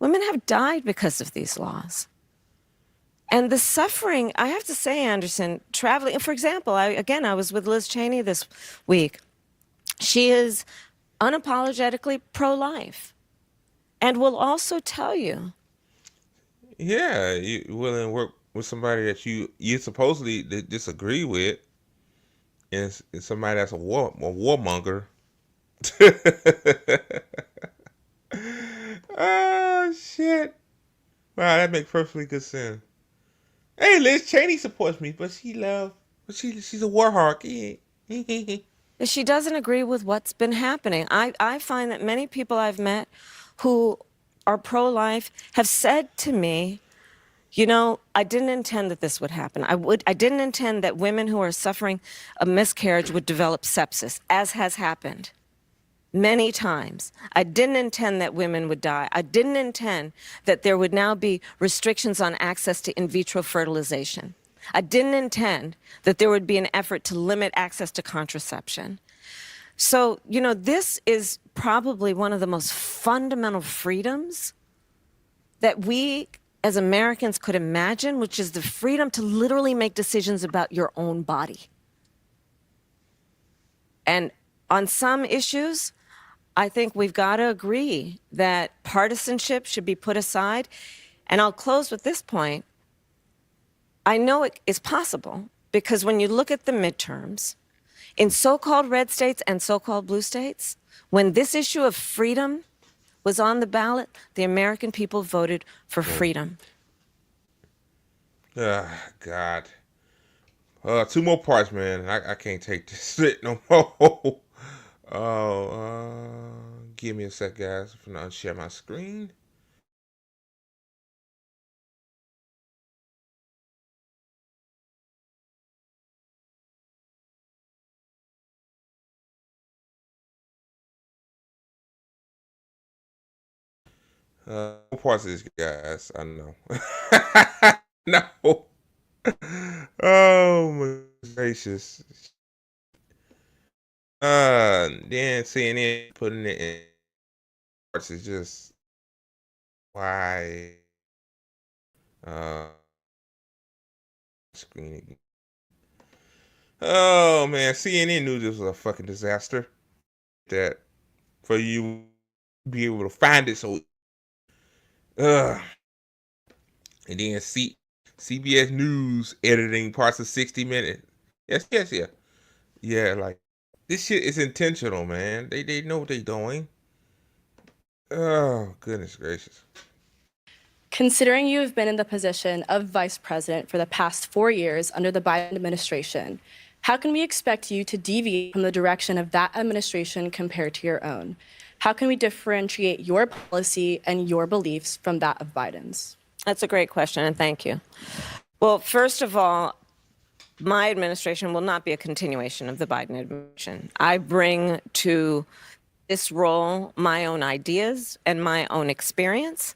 Women have died because of these laws. And the suffering, I have to say, Anderson, traveling, for example, I was with Liz Cheney this week. She is unapologetically pro-life and will also tell you. Yeah, you willing to work with somebody that you supposedly disagree with, and somebody that's a warmonger. Oh, shit. Wow, that makes perfectly good sense. Hey, Liz Cheney supports me, but she's a war hawk. She doesn't agree with what's been happening. I find that many people I've met who are pro-life have said to me, I didn't intend that this would happen. I didn't intend that women who are suffering a miscarriage would develop sepsis, as has happened many times. I didn't intend that women would die. I didn't intend that there would now be restrictions on access to in vitro fertilization. I didn't intend that there would be an effort to limit access to contraception. So, this is probably one of the most fundamental freedoms that we as Americans could imagine, which is the freedom to literally make decisions about your own body. And on some issues, I think we've got to agree that partisanship should be put aside. And I'll close with this point. I know it is possible because when you look at the midterms, in so-called red states and so-called blue states, when this issue of freedom was on the ballot, the American people voted for freedom. God. 2 more parts, man. I can't take this shit no more. Give me a sec, guys. I'm gonna unshare my screen. Parts of this, guys. I know. No. Oh my gracious. Then CNN putting it in parts is just why. Screen again. Oh man, CNN knew this was a fucking disaster. That for you be able to find it so. And then CBS News editing parts of 60 Minutes. Yes, yeah. Yeah, like this shit is intentional, man. They know what they're doing. Oh, goodness gracious. Considering you have been in the position of vice president for the past 4 years under the Biden administration, how can we expect you to deviate from the direction of that administration compared to your own? How can we differentiate your policy and your beliefs from that of Biden's? That's a great question, and thank you. Well, first of all, my administration will not be a continuation of the Biden administration. I bring to this role my own ideas and my own experience.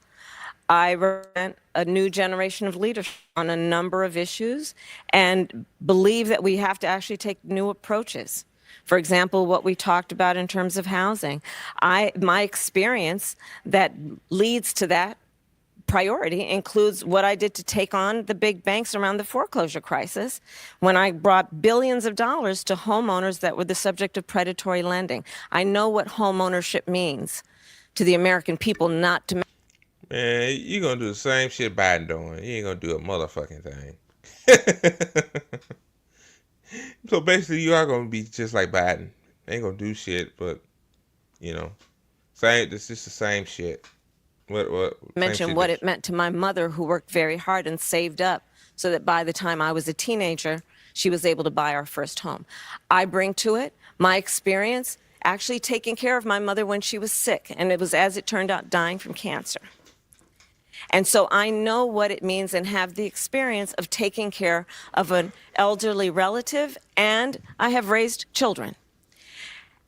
I represent a new generation of leadership on a number of issues and believe that we have to actually take new approaches. For example, what we talked about in terms of housing. My experience that leads to that priority includes what I did to take on the big banks around the foreclosure crisis when I brought billions of dollars to homeowners that were the subject of predatory lending. I know what homeownership means to the American people, not to... Man, you're gonna do the same shit Biden doing. You ain't gonna do a motherfucking thing. So basically, you are gonna be just like Biden. Ain't gonna do shit, but same. It's just the same shit. Mention what it meant to my mother, who worked very hard and saved up so that by the time I was a teenager, she was able to buy our first home. I bring to it my experience actually taking care of my mother when she was sick, and it was, as it turned out, dying from cancer. And so I know what it means and have the experience of taking care of an elderly relative, and I have raised children.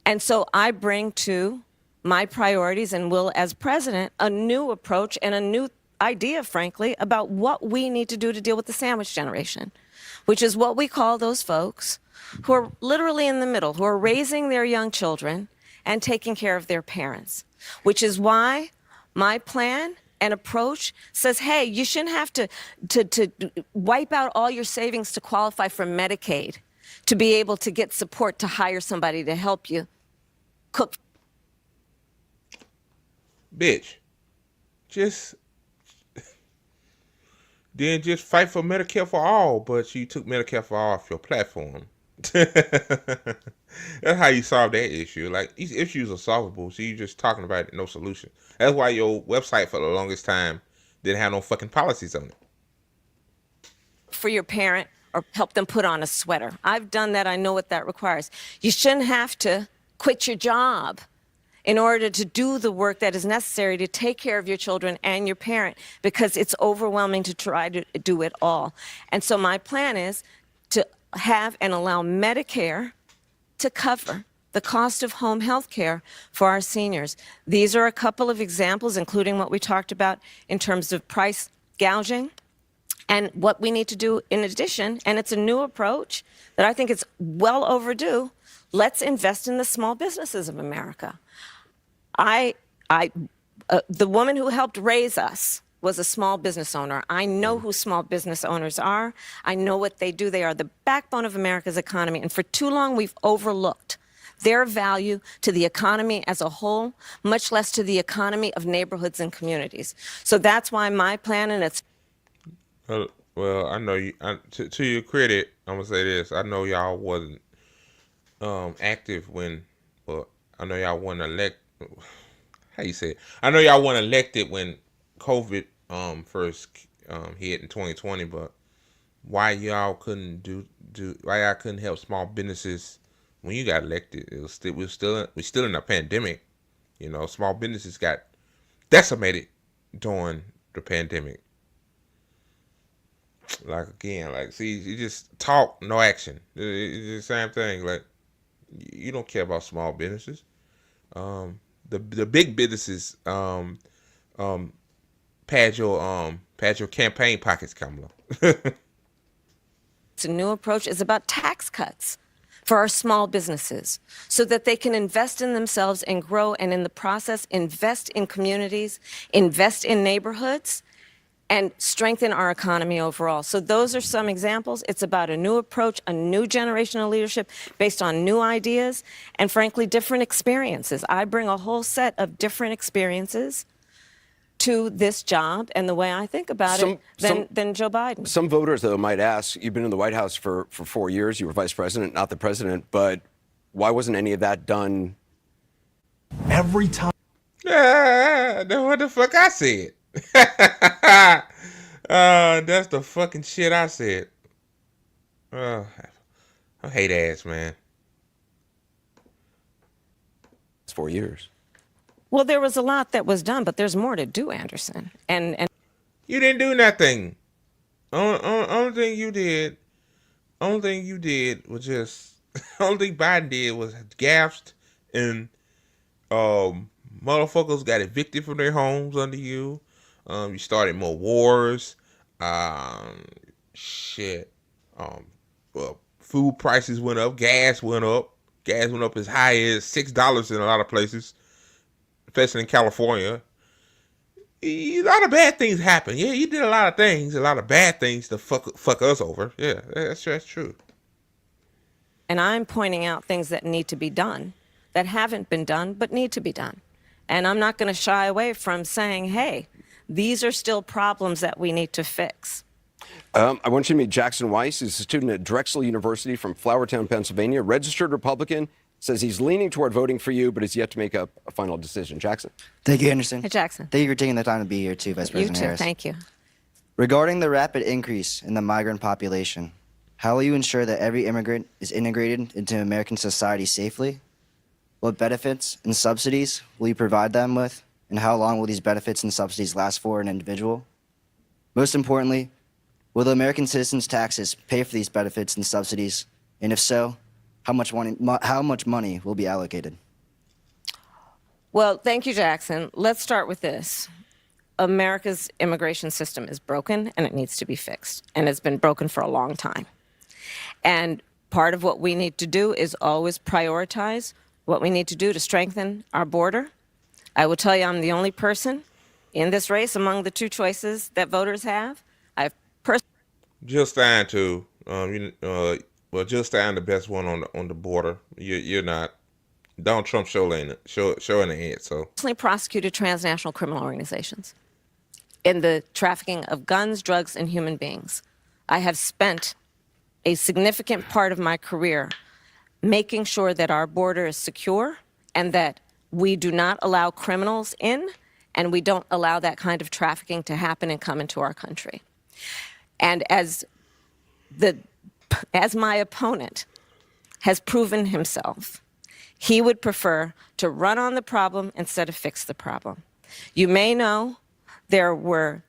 And so I bring to my priorities and will, as president, a new approach and a new idea, frankly, about what we need to do to deal with the sandwich generation, which is what we call those folks who are literally in the middle, who are raising their young children and taking care of their parents, which is why my plan and approach says, hey, you shouldn't have to wipe out all your savings to qualify for Medicaid to be able to get support to hire somebody to help you cook. Bitch, then just fight for Medicare for all, but you took Medicare for all off your platform. That's how you solve that issue. Like, these issues are solvable, so you're just talking about it, no solution. That's why your website for the longest time didn't have no fucking policies on it. For your parent or help them put on a sweater. I've done that. I know what that requires. You shouldn't have to quit your job in order to do the work that is necessary to take care of your children and your parent, because it's overwhelming to try to do it all. And so my plan is to have and allow Medicare to cover the cost of home health care for our seniors. These are a couple of examples, including what we talked about in terms of price gouging. And what we need to do in addition, and it's a new approach that I think it's well overdue, let's invest in the small businesses of America. The woman who helped raise us was a small business owner. I know who small business owners are. I know what they do. They are the backbone of America's economy. And for too long, we've overlooked their value to the economy as a whole, much less to the economy of neighborhoods and communities. So that's why my plan, and it's... Well, I know you. To your credit, I'm gonna say this. I know y'all wasn't active when. Well, I know y'all weren't elected. How you say it? I know y'all weren't elected when COVID first hit in 2020. But why y'all couldn't why y'all couldn't help small businesses when you got elected? We're still in a pandemic. You know, small businesses got decimated during the pandemic. Like, again, like, see, you just talk, no action. It's the same thing. Like, you don't care about small businesses. The big businesses pad your campaign pockets, Kamala. It's a new approach. It's about tax cuts for our small businesses so that they can invest in themselves and grow, and in the process invest in communities, invest in neighborhoods, and strengthen our economy overall. So those are some examples. It's about a new approach, a new generation of leadership based on new ideas and, frankly, different experiences. I bring a whole set of different experiences to this job and the way I think about it than Joe Biden. Some voters, though, might ask, you've been in the White House for 4 years, you were vice president, not the president, but why wasn't any of that done Every time. That's what the fuck I said. That's the fucking shit I said. I hate ass, man. It's 4 years. Well, there was a lot that was done, but there's more to do, Anderson. And you didn't do nothing. Only thing you did was just only thing Biden did was gassed, and motherfuckers got evicted from their homes under you. You started more wars. Shit. Well, food prices went up. Gas went up. Gas went up as high as $6 in a lot of places, especially in California. A lot of bad things happened. Yeah, you did a lot of things, a lot of bad things to fuck us over. Yeah, that's true. And I'm pointing out things that need to be done, that haven't been done, but need to be done. And I'm not going to shy away from saying, hey, these are still problems that we need to fix. I want you to meet Jackson Weiss. He's a student at Drexel University from Flourtown, Pennsylvania, registered Republican, says he's leaning toward voting for you, but is yet to make a final decision. Jackson. Thank you, Anderson. Hey, Jackson. Thank you for taking the time to be here, too, Vice President Harris. Thank you. Regarding the rapid increase in the migrant population, how will you ensure that every immigrant is integrated into American society safely? What benefits and subsidies will you provide them with? And how long will these benefits and subsidies last for an individual? Most importantly, will the American citizens' taxes pay for these benefits and subsidies? And if so, how much money will be allocated? Well, thank you, Jackson. Let's start with this. America's immigration system is broken, and it needs to be fixed. And it's been broken for a long time. And part of what we need to do is always prioritize what we need to do to strengthen our border. I will tell you, I'm the only person in this race among the two choices that voters have. Jill Stein too. Jill Stein the best one on the border. You're not. Donald Trump showing the head. So personally prosecuted transnational criminal organizations in the trafficking of guns, drugs, and human beings. I have spent a significant part of my career making sure that our border is secure and that we do not allow criminals in, and we don't allow that kind of trafficking to happen and come into our country. And as my opponent has proven himself, he would prefer to run on the problem instead of fix the problem. You may know there were...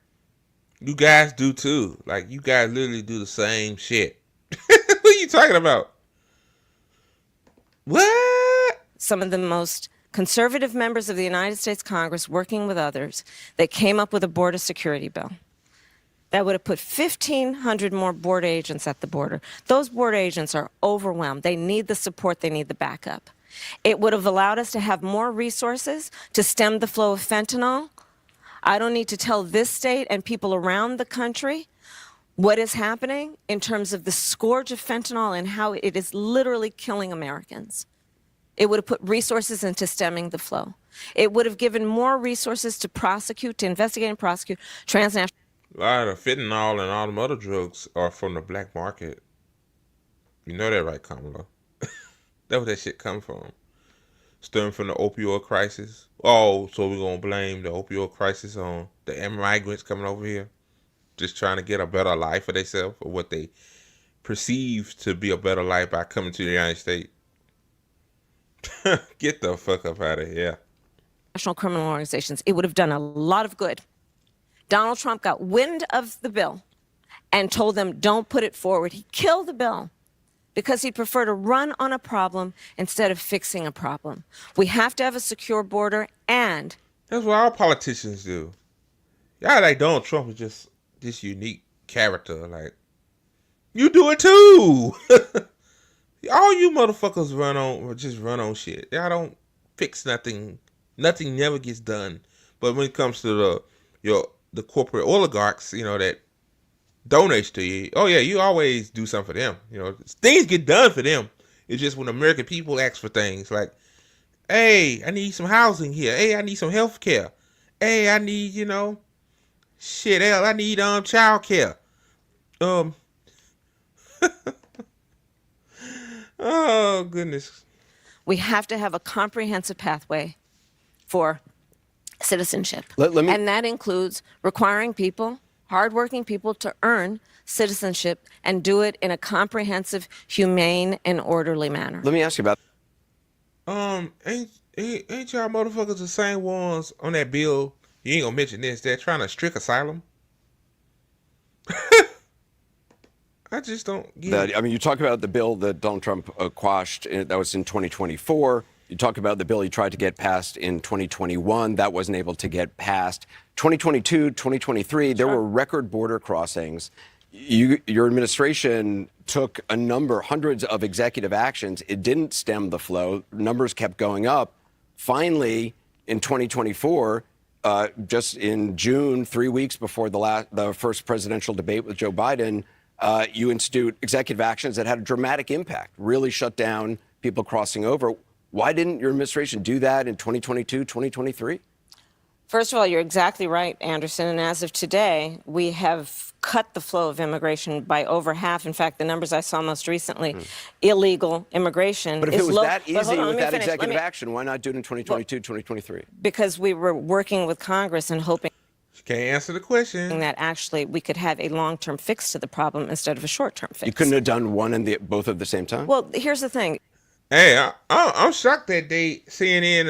You guys do too. Like, you guys literally do the same shit. What are you talking about? What? Some of the most conservative members of the United States Congress working with others that came up with a border security bill that would have put 1,500 more border agents at the border. Those border agents are overwhelmed. They need the support. They need the backup. It would have allowed us to have more resources to stem the flow of fentanyl. I don't need to tell this state and people around the country what is happening in terms of the scourge of fentanyl and how it is literally killing Americans. It would have put resources into stemming the flow. It would have given more resources to prosecute, to investigate and prosecute transnational. A lot of fentanyl and all them other drugs are from the black market. You know that, right, Kamala? That's where that shit come from. Stemming from the opioid crisis. Oh, so we're going to blame the opioid crisis on the immigrants coming over here, just trying to get a better life for themselves, or what they perceive to be a better life by coming to the United States. Get the fuck up out of here. international criminal organizations. It would have done a lot of good. Donald Trump got wind of the bill and told them, don't put it forward. He killed the bill because he'd prefer to run on a problem instead of fixing a problem. We have to have a secure border, and that's what all politicians do. Y'all like Donald Trump is just this unique character. Like, you do it too. All you motherfuckers run on shit. Y'all don't fix nothing. Nothing never gets done. But when it comes to the corporate oligarchs, that donates to you, oh yeah, you always do something for them. Things get done for them. It's just when American people ask for things like, hey, I need some housing here. Hey, I need some health care. Hey, I need, shit, hell, I need child care. Oh, goodness. we have to have a comprehensive pathway for citizenship. And that includes requiring people, hardworking people, to earn citizenship and do it in a comprehensive, humane, and orderly manner. Let me ask you about... Ain't y'all motherfuckers the same ones on that bill? You ain't gonna mention this. They're trying to strict asylum. I just don't get it. I mean, you talk about the bill that Donald Trump quashed. That was in 2024. You talk about the bill he tried to get passed in 2021. That wasn't able to get passed. 2022, 2023, there were record border crossings. Your administration took hundreds of executive actions. It didn't stem the flow. Numbers kept going up. Finally, in 2024, just in June, 3 weeks before the first presidential debate with Joe Biden, you institute executive actions that had a dramatic impact, really shut down people crossing over. Why didn't your administration do that in 2022, 2023? First of all, you're exactly right, Anderson. And as of today, we have cut the flow of immigration by over half. In fact, the numbers I saw most recently, illegal immigration But if is it was low. that easy with that finish. executive action, why not do it in 2022, 2023? Because we were working with Congress and hoping can't answer the question. that actually we could have a long-term fix to the problem instead of a short-term fix. You couldn't have done one and both at the same time? Well, here's the thing. Hey, I'm shocked that CNN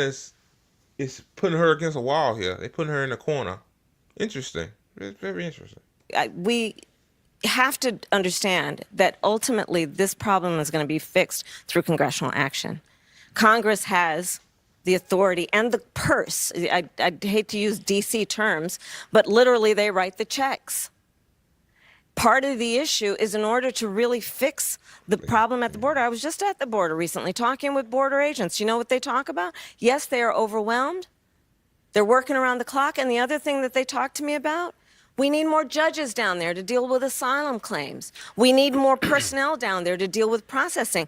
is putting her against a wall here. They're putting her in a corner. Interesting. It's very interesting. We have to understand that ultimately this problem is going to be fixed through congressional action. Congress has the authority and the purse. I hate to use DC terms, but literally they write the checks. Part of the issue is in order to really fix the problem at the border. I was just at the border recently talking with border agents. You know what they talk about? Yes, they are overwhelmed. They're working around the clock. And the other thing that they talk to me about, we need more judges down there to deal with asylum claims. We need more personnel down there to deal with processing.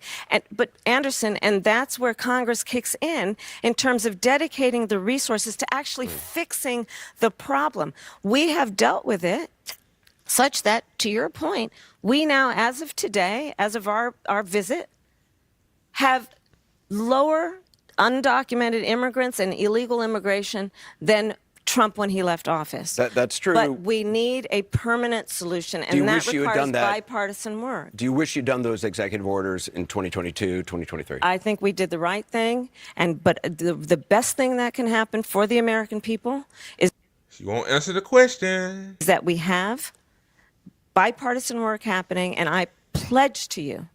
But Anderson, and that's where Congress kicks in terms of dedicating the resources to actually fixing the problem. We have dealt with it such that, to your point, we now, as of today, as of our visit, have lower undocumented immigrants and illegal immigration than Trump when he left office. That's true. But we need a permanent solution, and that requires bipartisan work. Do you wish you'd done those executive orders in 2022, 2023? I think we did the right thing, but the best thing that can happen for the American people is... She won't answer the question. ...is that we have bipartisan work happening, and I pledge to you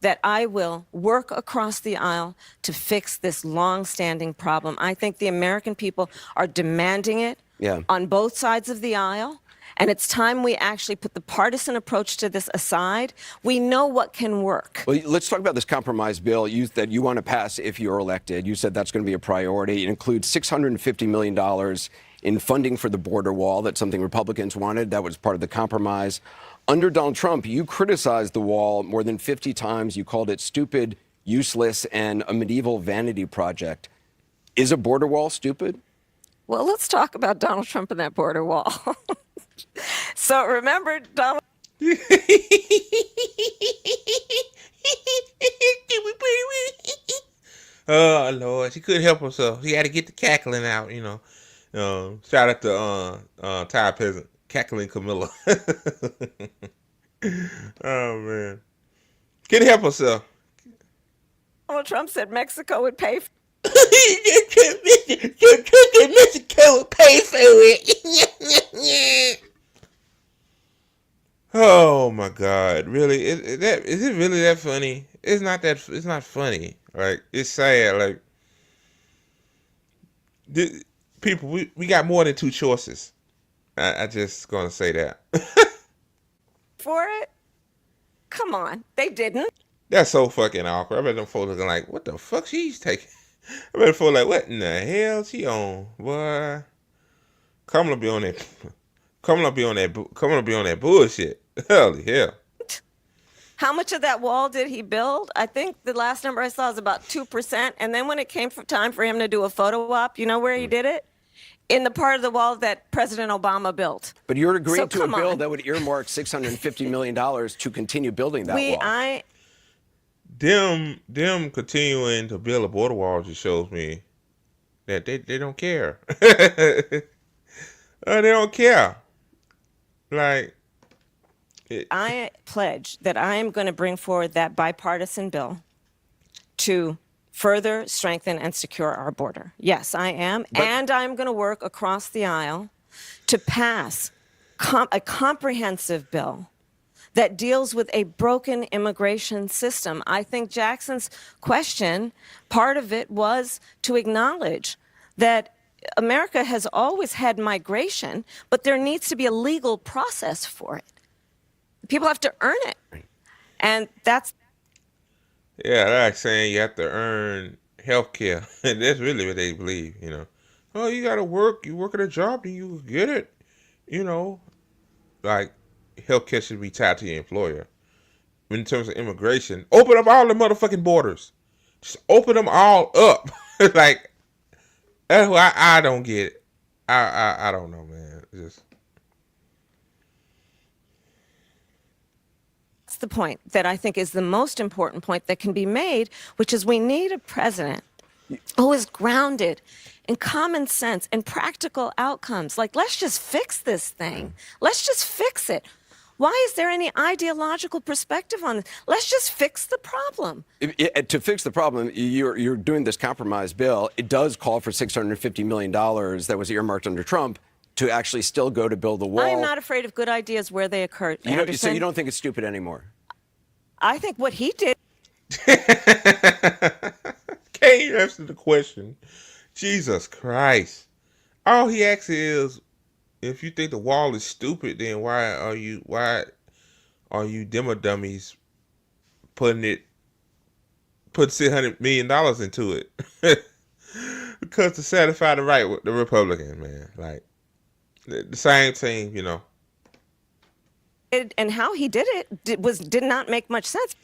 that I will work across the aisle to fix this long-standing problem. I think the American people are demanding it on both sides of the aisle, and it's time we actually put the partisan approach to this aside. We know what can work. Well, let's talk about this compromise bill that you want to pass if you're elected. You said that's going to be a priority. It includes $650 million in funding for the border wall. That's something Republicans wanted. That was part of the compromise. Under Donald Trump, you criticized the wall more than 50 times. You called it stupid, useless, and a medieval vanity project. Is a border wall stupid? Well, let's talk about Donald Trump and that border wall. So remember, Donald... Oh, Lord. She couldn't help herself. She had to get the cackling out, Shout out to Ty Peasant, cackling Camilla. Oh, man. Couldn't help herself. Donald Trump said Mexico would pay for... Mexico pay for it. Oh my God! Really? Is it really that funny? It's not that. It's not funny. Like, it's sad. Like, people, we got more than two choices. I just gonna say that. For it? Come on, they didn't. That's so fucking awkward. I bet them folks looking like, what the fuck she's taking? I bet folks like, what in the hell she on? Boy, Kamala be on that. Kamala be on that bullshit. Holy hell. How much of that wall did he build? I think the last number I saw was about 2%. And then when it came time for him to do a photo op, you know where he did it? In the part of the wall that President Obama built. But you're agreeing to a bill on. that would earmark $650 million to continue building that wall. Them continuing to build a border wall just shows me that they don't care. They don't care. Like, I pledge that I am going to bring forward that bipartisan bill to further strengthen and secure our border. Yes, I am. And I'm going to work across the aisle to pass a comprehensive bill that deals with a broken immigration system. I think Jackson's question, part of it was to acknowledge that America has always had migration, but there needs to be a legal process for it. People have to earn it. And that's... Yeah, they're like saying you have to earn health care. And that's really what they believe, you know. Oh, you got to work. You work at a job, then you get it. You know, like, health care should be tied to your employer. In terms of immigration, open up all the motherfucking borders. Just open them all up. Like, that's why I don't get it. I don't know, man. Just... the point that I think is the most important point that can be made, which is we need a president who is grounded in common sense and practical outcomes. Like, let's just fix this thing. Let's just fix it. Why is there any ideological perspective on this? Let's just fix the problem. To fix the problem, you're doing this compromise bill. It does call for $650 million that was earmarked under Trump to actually still go to build the wall. I am not afraid of good ideas where they occur, Anderson. So you don't think it's stupid anymore? I think what he did... Can't you answer the question? Jesus Christ. All he asks is, if you think the wall is stupid, then why are you demo dummies putting $600 million into it? Because to satisfy the Republican, man. Like, the same thing, you know. And how he did it did not make much sense.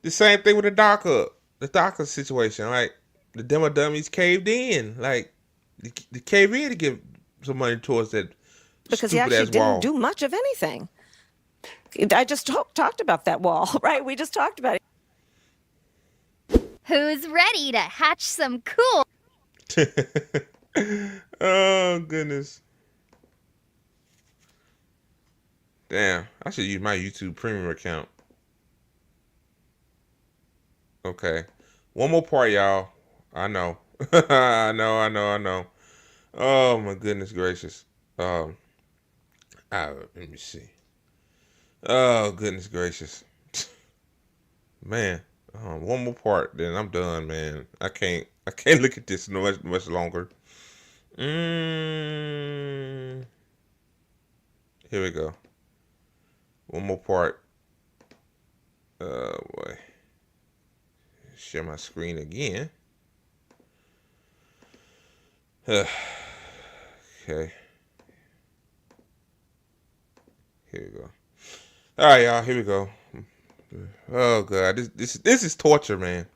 The same thing with the DACA situation. Like, the demo dummies caved in. Like, they caved in to give some money towards that because he actually didn't do much of anything. I just talked about that wall, right? We just talked about it. Who's ready to hatch some cool? Oh, goodness. Damn, I should use my YouTube Premium account. Okay. One more part, y'all. I know. I know. Oh, my goodness gracious. Let me see. Oh, goodness gracious. Man, one more part, then I'm done, man. I can't look at this much longer. Here we go. One more part. Oh, boy. Share my screen again. Okay. Here we go. All right, y'all. Here we go. Oh God, this is torture, man.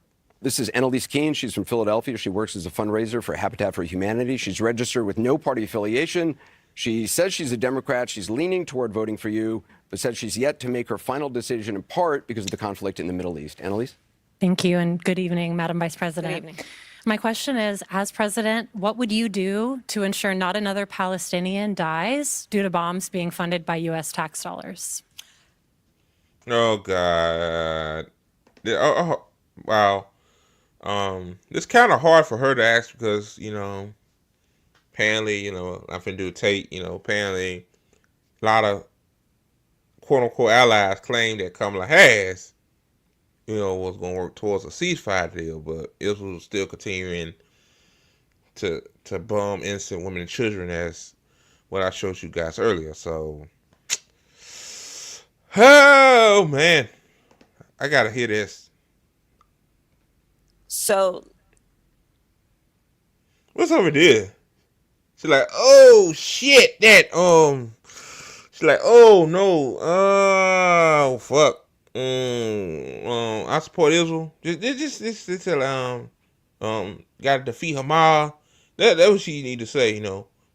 This is Annalise Keene. She's from Philadelphia. She works as a fundraiser for Habitat for Humanity. She's registered with no party affiliation. She says she's a Democrat. She's leaning toward voting for you, but said she's yet to make her final decision in part because of the conflict in the Middle East. Annalise? Thank you, and good evening, Madam Vice President. Good evening. My question is, as president, what would you do to ensure not another Palestinian dies due to bombs being funded by U.S. tax dollars? Oh God! Oh, wow! It's kind of hard for her to ask because, apparently, I'm finna do a tape, apparently a lot of quote unquote allies claim that Kamala was going to work towards a ceasefire deal, but Israel was still continuing to bomb innocent women and children, as what I showed you guys earlier. So, oh man, I gotta hear this. So, what's over there? She's like, oh shit, that She's like, oh no, oh fuck. I support Israel. Just gotta defeat Hamas. That's what she need to say,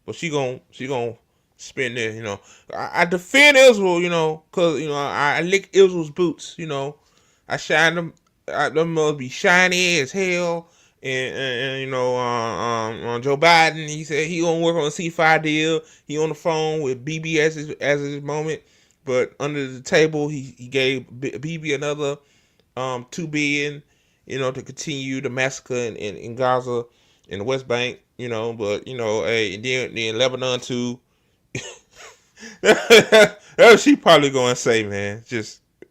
But she gon' spin there, I defend Israel, cause I lick Israel's boots, I shine them. Them must be shiny as hell. And Joe Biden, he said he gonna work on a ceasefire deal. He on the phone with BB as his moment, but under the table he gave BB another $2 billion, to continue the massacre in Gaza, in the West Bank, But hey, and then Lebanon too. That's what she probably gonna say, man.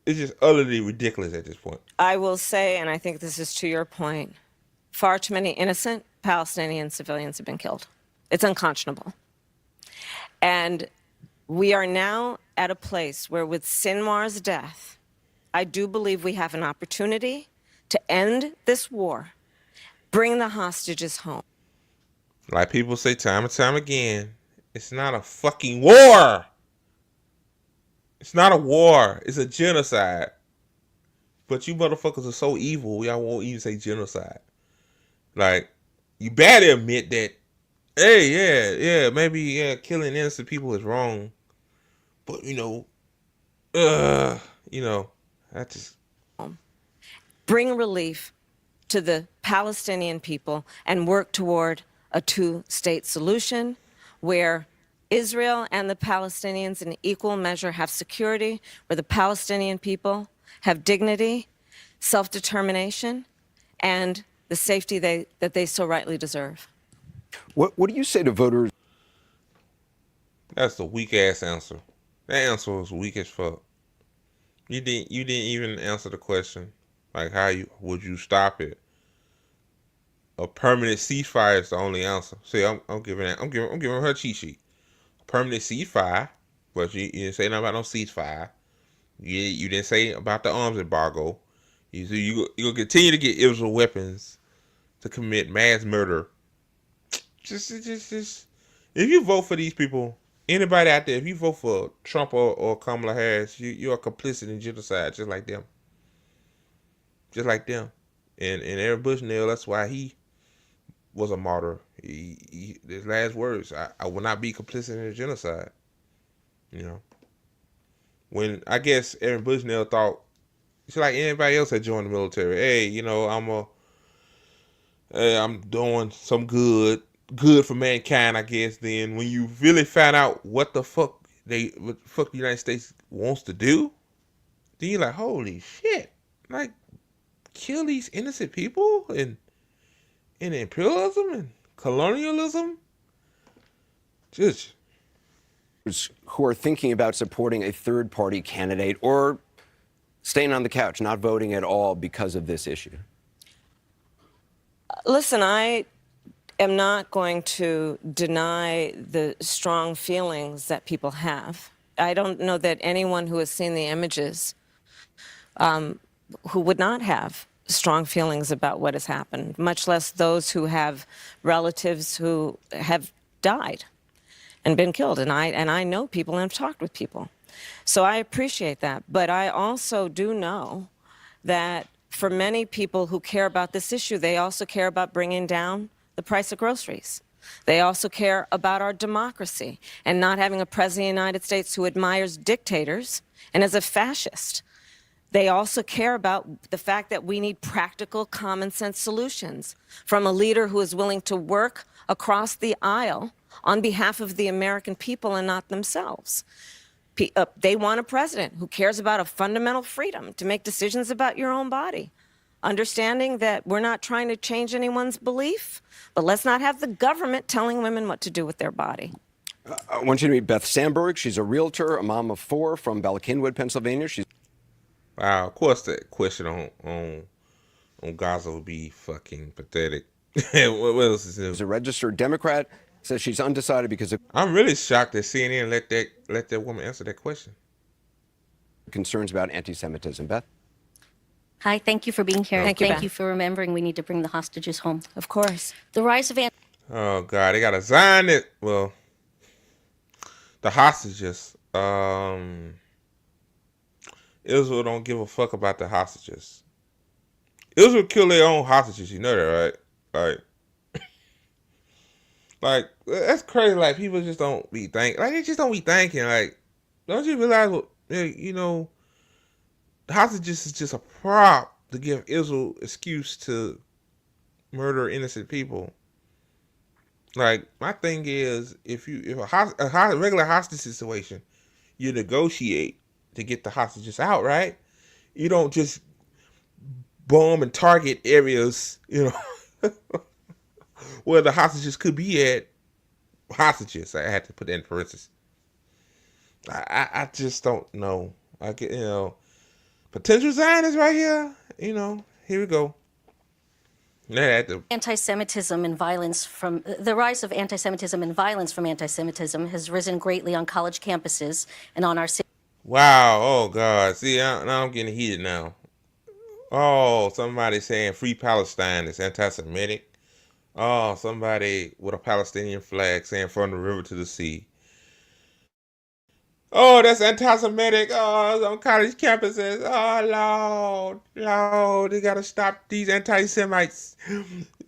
It's just utterly ridiculous at this point. I will say, and I think this is to your point, far too many innocent Palestinian civilians have been killed. It's unconscionable. And we are now at a place where, with Sinwar's death, I do believe we have an opportunity to end this war, bring the hostages home. Like people say time and time again, it's not a fucking war. It's not a war. It's a genocide. But you motherfuckers are so evil, y'all won't even say genocide. Like, you better admit that, hey, maybe killing innocent people is wrong. But, I just... Bring relief to the Palestinian people and work toward a two-state solution where Israel and the Palestinians in equal measure have security, where the Palestinian people have dignity, self-determination, and the safety that they so rightly deserve. What do you say to voters? That's a weak ass answer. That answer was weak as fuck. You didn't even answer the question. Like, would you stop it? A permanent ceasefire is the only answer. See, I'm giving her a cheat sheet. A permanent ceasefire, but you didn't say nothing about no ceasefire. You didn't say about the arms embargo. You'll continue to get Israel weapons to commit mass murder. Just if you vote for these people, anybody out there, if you vote for Trump or Kamala Harris, you're complicit in genocide, just like them. Just like them. And Aaron Bushnell, that's why he was a martyr. His last words, I will not be complicit in a genocide. When I guess Aaron Bushnell thought, it's like anybody else that joined the military. Hey, I'm doing some good for mankind, I guess. Then when you really find out what the fuck the United States wants to do, then you're like, holy shit, like, kill these innocent people and imperialism and colonialism. Just who are thinking about supporting a third-party candidate or staying on the couch, not voting at all because of this issue? Listen, I am not going to deny the strong feelings that people have. I don't know that anyone who has seen the images who would not have strong feelings about what has happened, much less those who have relatives who have died and been killed. And I know people and have talked with people. So I appreciate that. But I also do know that for many people who care about this issue, they also care about bringing down the price of groceries. They also care about our democracy and not having a president of the United States who admires dictators and is a fascist. They also care about the fact that we need practical, common sense solutions from a leader who is willing to work across the aisle on behalf of the American people and not themselves. They want a president who cares about a fundamental freedom to make decisions about your own body. understanding that we're not trying to change anyone's belief, but let's not have the government telling women what to do with their body. I want you to meet Beth Sandberg. She's a realtor, a mom of 4 from Bella Cynwyd, Pennsylvania. Wow, of course that question on Gaza would be fucking pathetic. What else is there? She's a registered Democrat. Says she's undecided because of I'm really shocked that CNN let that woman answer that question. concerns about anti-Semitism. Beth? Hi, thank you for being here. Thank you for remembering we need to bring the hostages home. Of course. The rise of Oh God, they got to sign it. Well, the hostages. Israel don't give a fuck about the hostages. Israel kill their own hostages. You know that, right? Like that's crazy. Like people just don't be thinking. Like they just don't be thinking. Like, don't you realize what hostages is just a prop to give Israel excuse to murder innocent people. Like my thing is, if a regular hostage situation, you negotiate to get the hostages out, right? You don't just bomb and target areas, where the hostages could be at. Hostages, I had to put that in parentheses. I just don't know. Potential Zionists right here. Here we go. anti-Semitism and violence from the rise of anti-Semitism and violence from anti-Semitism has risen greatly on college campuses and on our city. Wow. Oh God. See, now I'm getting heated now. Oh, somebody saying free Palestine is anti-Semitic. Oh, somebody with a Palestinian flag saying from the river to the sea. Oh, that's anti-Semitic. Oh, on college campuses. Oh, Lord, they gotta stop these anti-Semites,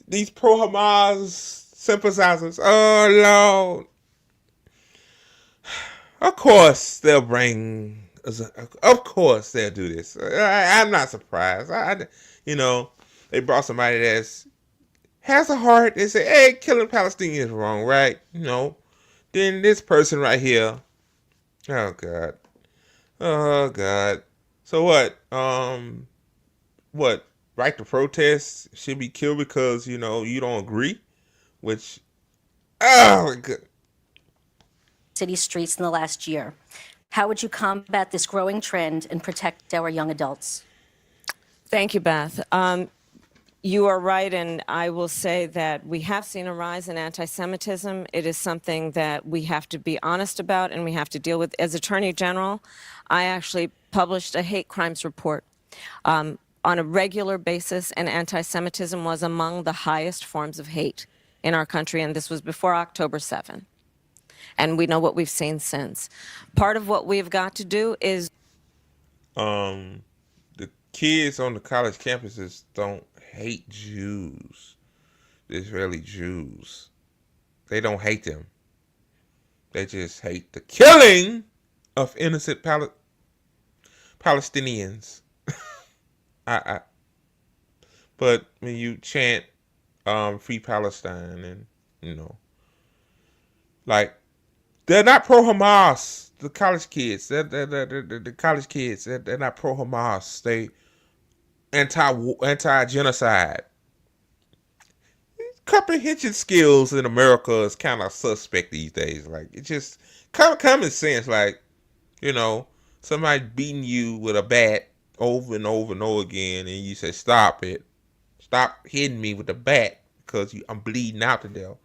these pro-Hamas sympathizers. Oh, Lord. Of course they'll bring. Of course they'll do this. I'm not surprised. They brought somebody that has a heart. They say, "Hey, killing Palestinians is wrong, right?" Then this person right here. Oh God. Oh God. So what? What? Right to protest should be killed because you don't agree, which. Oh my God. City streets in the last year. How would you combat this growing trend and protect our young adults? Thank you, Beth. You are right, and I will say that we have seen a rise in anti-Semitism. It is something that we have to be honest about and we have to deal with. As Attorney General, I actually published a hate crimes report on a regular basis, and anti-Semitism was among the highest forms of hate in our country, and this was before October 7. And we know what we've seen since. Part of what we've got to do is... The kids on the college campuses don't hate Jews. The Israeli Jews. They don't hate them. They just hate the killing of innocent Palestinians. But when you chant free Palestine and like they're not pro-Hamas. The college kids, the college kids, they're not pro-Hamas. They anti-genocide. Comprehension skills in America is kind of suspect these days. Like it's just common sense. Like somebody beating you with a bat over and over and over again, and you say, "Stop it! Stop hitting me with the bat because I'm bleeding out to death."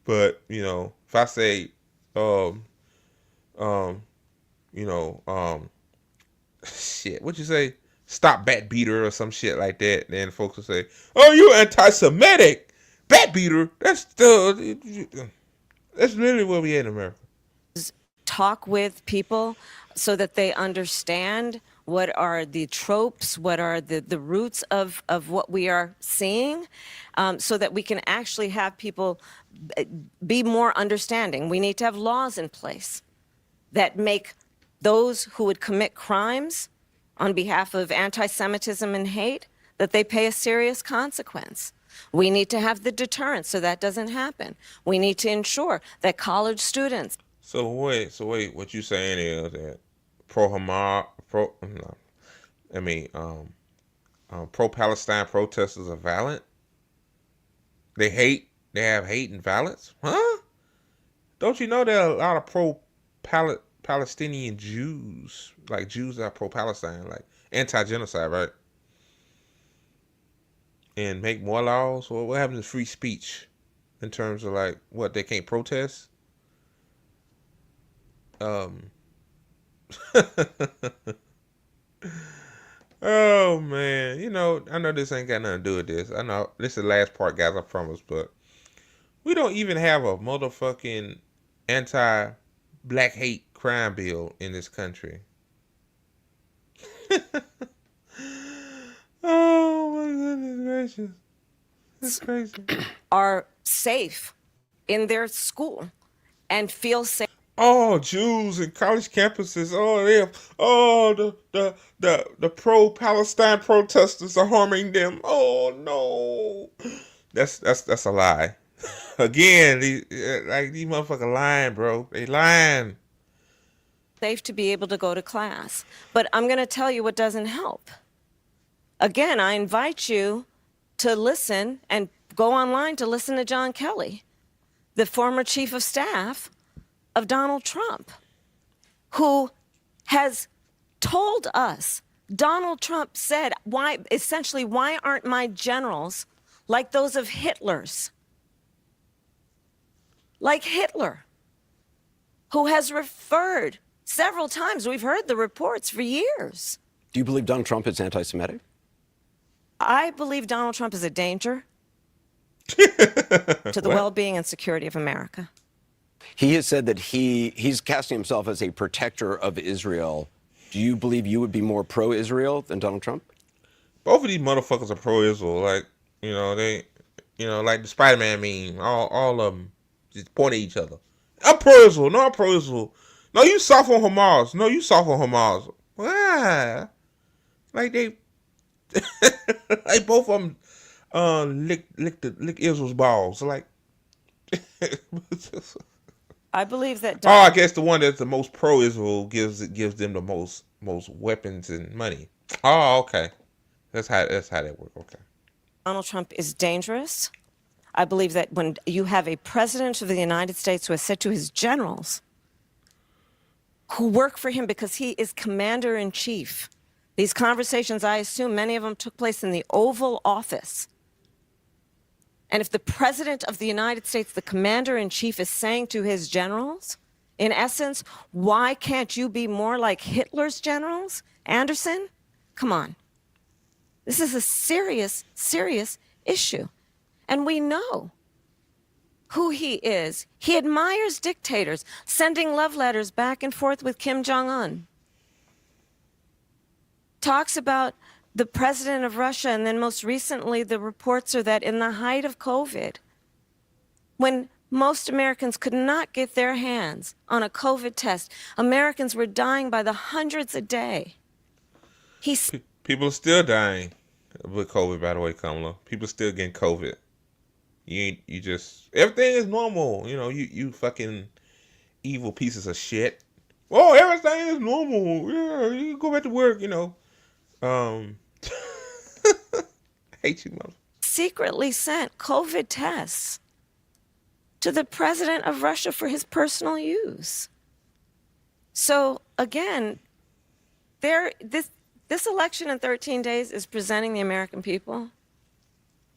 But if I say, shit, what'd you say? Stop bat beater or some shit like that. Then folks will say, "Oh, you anti-Semitic bat beater." That's literally where we at in America. Talk with people so that they understand what are the tropes, what are the roots of what we are seeing, so that we can actually have people be more understanding. We need to have laws in place that make those who would commit crimes on behalf of anti-Semitism and hate, that they pay a serious consequence. We need to have the deterrence so that doesn't happen. We need to ensure that college students... So wait, what you saying is that pro-Palestine protesters are violent. They have hate and violence. Huh? Don't you know there are a lot of pro-Palestinian Jews, like Jews that are pro-Palestine, like anti-genocide, right? And make more laws? Well, what happens to free speech in terms of like what they can't protest? Oh man, I know this ain't got nothing to do with this. I know this is the last part, guys, I promise, but we don't even have a motherfucking anti-black hate crime bill in this country. Oh my goodness gracious. It's crazy. Are safe in their school and feel safe. Oh, Jews and college campuses. The pro-Palestine protesters are harming them. Oh no, that's a lie. Again, these motherfuckers lying, bro. They lying. Safe to be able to go to class. But I'm going to tell you what doesn't help. Again, I invite you to listen and go online to listen to John Kelly, the former chief of staff of Donald Trump, who has told us, Donald Trump said, why aren't my generals like those of Hitler's? Like Hitler, who has referred several times, we've heard the reports for years. Do you believe Donald Trump is anti-Semitic? I believe Donald Trump is a danger to the well-being and security of America. He has said that he's casting himself as a protector of Israel. Do you believe you would be more pro-Israel than Donald Trump? Both of these motherfuckers are pro-Israel. Like, like the Spider-Man meme. All of them just point at each other. I'm pro-Israel. No, I'm pro-Israel. No, you soft on Hamas. No, you soft on Hamas. Why? Like they, like both of them, lick Israel's balls. Like, I believe that. I guess the one that's the most pro-Israel gives them the most weapons and money. Oh, okay. That's how that works. Okay. Donald Trump is dangerous. I believe that when you have a president of the United States who has said to his generals, who work for him because he is commander-in-chief, these conversations, I assume many of them took place in the Oval Office. And if the president of the United States, the commander-in-chief, is saying to his generals, in essence, why can't you be more like Hitler's generals, Anderson? Come on. This is a serious, serious issue. And we know who he is. He admires dictators, sending love letters back and forth with Kim Jong-un. Talks about the president of Russia, and then most recently the reports are that in the height of COVID, when most Americans could not get their hands on a COVID test, Americans were dying by the hundreds a day. People are still dying with COVID, by the way, Kamala. People still getting COVID. You just, everything is normal. You fucking evil pieces of shit. Oh, everything is normal. Yeah, you can go back to work, hate you, mother. Secretly sent COVID tests to the president of Russia for his personal use. So again, this election in 13 days is presenting the American people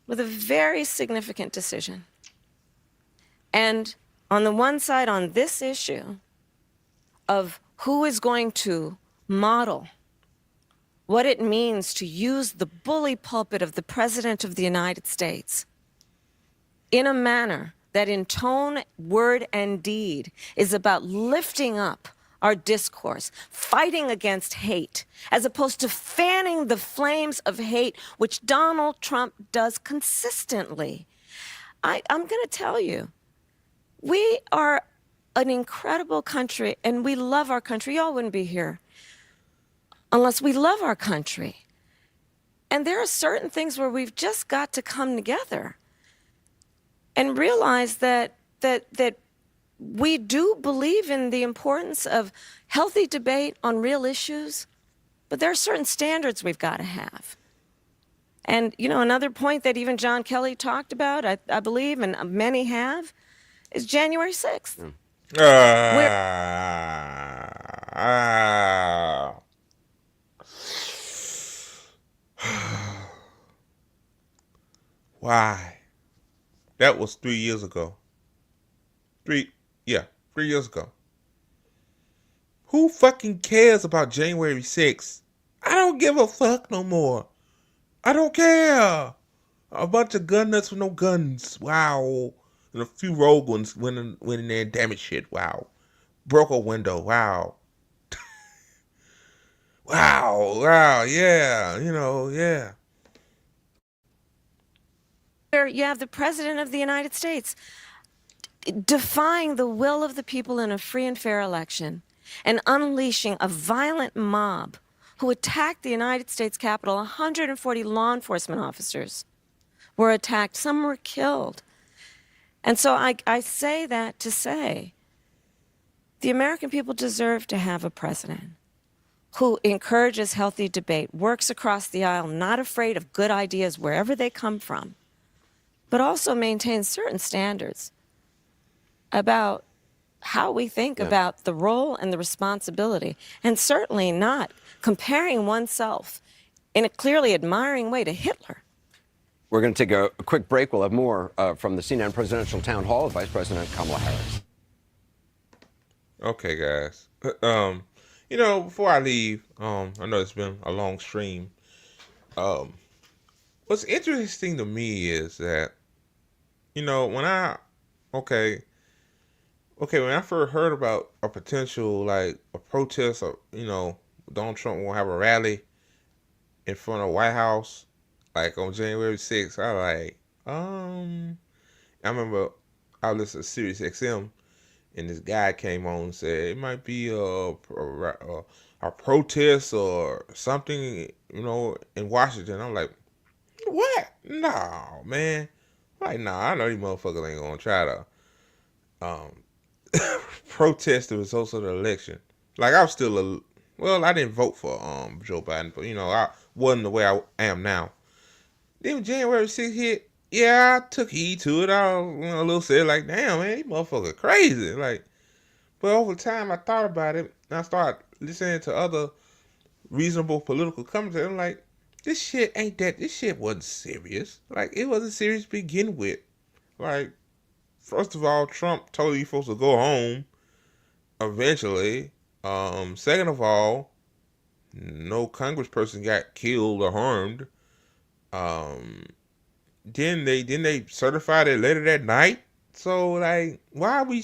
with a very significant decision. And on the one side, on this issue of who is going to model what it means to use the bully pulpit of the President of the United States in a manner that in tone, word, and deed is about lifting up our discourse, fighting against hate, as opposed to fanning the flames of hate, which Donald Trump does consistently. I'm going to tell you, we are an incredible country, and we love our country. Y'all wouldn't be here unless we love our country. And there are certain things where we've just got to come together and realize that we do believe in the importance of healthy debate on real issues, but there are certain standards we've got to have. And, you know, another point that even John Kelly talked about, I believe, and many have, is January 6th. Why? That was 3 years ago. 3 years ago. Who fucking cares about January 6th? I don't give a fuck no more. I don't care. A bunch of gun nuts with no guns. Wow. And a few rogue ones went in there and damaged shit. Wow. Broke a window. Wow. Wow. Yeah. You know, yeah. You have the President of the United States defying the will of the people in a free and fair election and unleashing a violent mob who attacked the United States Capitol. 140 law enforcement officers were attacked. Some were killed. And so I say that to say the American people deserve to have a president who encourages healthy debate, works across the aisle, not afraid of good ideas wherever they come from, but also maintains certain standards about how we think about the role and the responsibility, and certainly not comparing oneself in a clearly admiring way to Hitler. We're going to take a quick break. We'll have more from the CNN Presidential Town Hall of Vice President Kamala Harris. Okay, guys. You know, before I leave, I know it's been a long stream. What's interesting to me is that, you know, when I first heard about a potential, like, a protest, or, you know, Donald Trump will have a rally in front of the White House, like, on January 6th, I remember I listened to Sirius XM, and this guy came on and said it might be a protest or something, you know, in Washington. I'm like, what? No, man. Like, nah, I know these motherfuckers ain't gonna try to protest the results of the election. Like, I was still I didn't vote for Joe Biden, but, you know, I wasn't the way I am now. Then when January 6th hit, yeah, I took heed to it. I was, you know, a little sad, like, damn, man, these motherfuckers crazy. Like, but over time, I thought about it, and I started listening to other reasonable political commentary. I'm like, this shit wasn't serious. Like, it wasn't serious to begin with. Like, first of all, Trump told you folks to go home eventually. Second of all, no congressperson got killed or harmed. Then they certified it later that night. So, like, why are we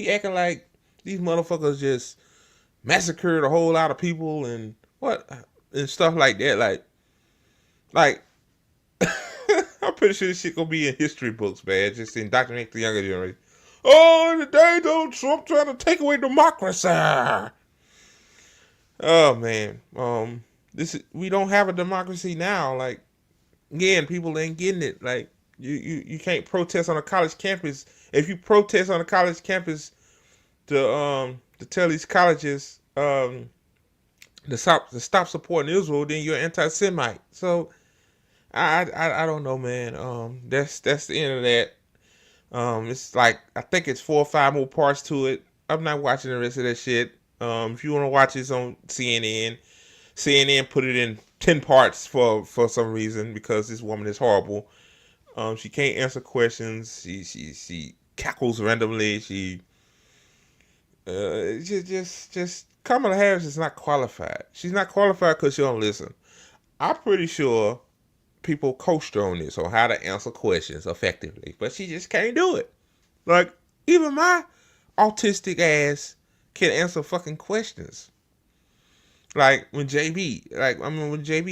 acting like these motherfuckers just massacred a whole lot of people and stuff like that? Like I'm pretty sure this shit gonna be in history books, man. Just indoctrinate the younger generation. Oh, today Donald Trump trying to take away democracy. Oh man, we don't have a democracy now. Like, again, people ain't getting it. Like, you can't protest on a college campus. If you protest on a college campus to tell these colleges to stop supporting Israel, then you're anti-Semite. So I don't know, man. That's the end of that. It's like, I think it's 4 or 5 more parts to it. I'm not watching the rest of that shit. If you want to watch this on CNN put it in 10 parts for some reason, because this woman is horrible. She can't answer questions. She cackles randomly. She just Kamala Harris is not qualified. She's not qualified because she don't listen. I'm pretty sure people coached her on this, on how to answer questions effectively, but she just can't do it. Like, even my autistic ass can answer fucking questions. Like, when JB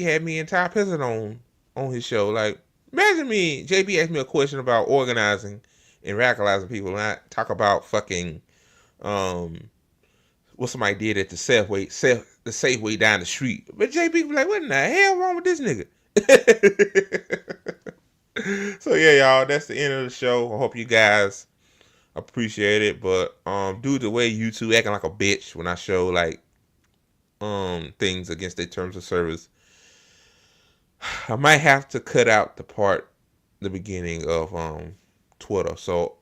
had me and Ty Pizzon on his show, like, imagine JB asked me a question about organizing and radicalizing people, and I talk about fucking what somebody did at the Safeway down the street. But JB be like, what in the hell wrong with this nigga? So yeah, y'all, that's the end of the show. I hope you guys appreciate it, but due to the way YouTube acting like a bitch when I show, like, things against their terms of service, I might have to cut out the beginning of Twitter. So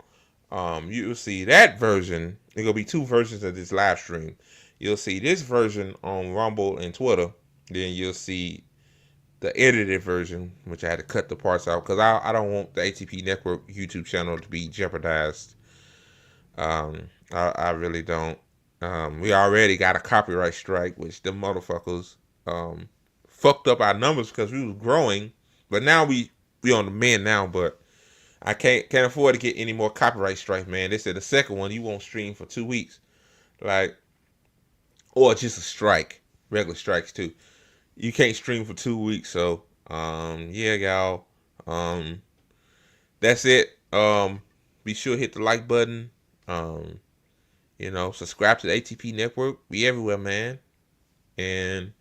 you'll see that version. There's gonna be two versions of this live stream. You'll see this version on Rumble and Twitter. Then you'll see the edited version, which I had to cut the parts out because I don't want the ATP Network YouTube channel to be jeopardized. I really don't. We already got a copyright strike, which the motherfuckers fucked up our numbers because we was growing, but now we on the mend now. But I can't afford to get any more copyright strikes, man. They said the second one you won't stream for 2 weeks, like, or just a strike, regular strikes too. You can't stream for 2 weeks, so yeah, y'all. That's it. Be sure to hit the like button. Subscribe to the ATP Network. We everywhere, man. And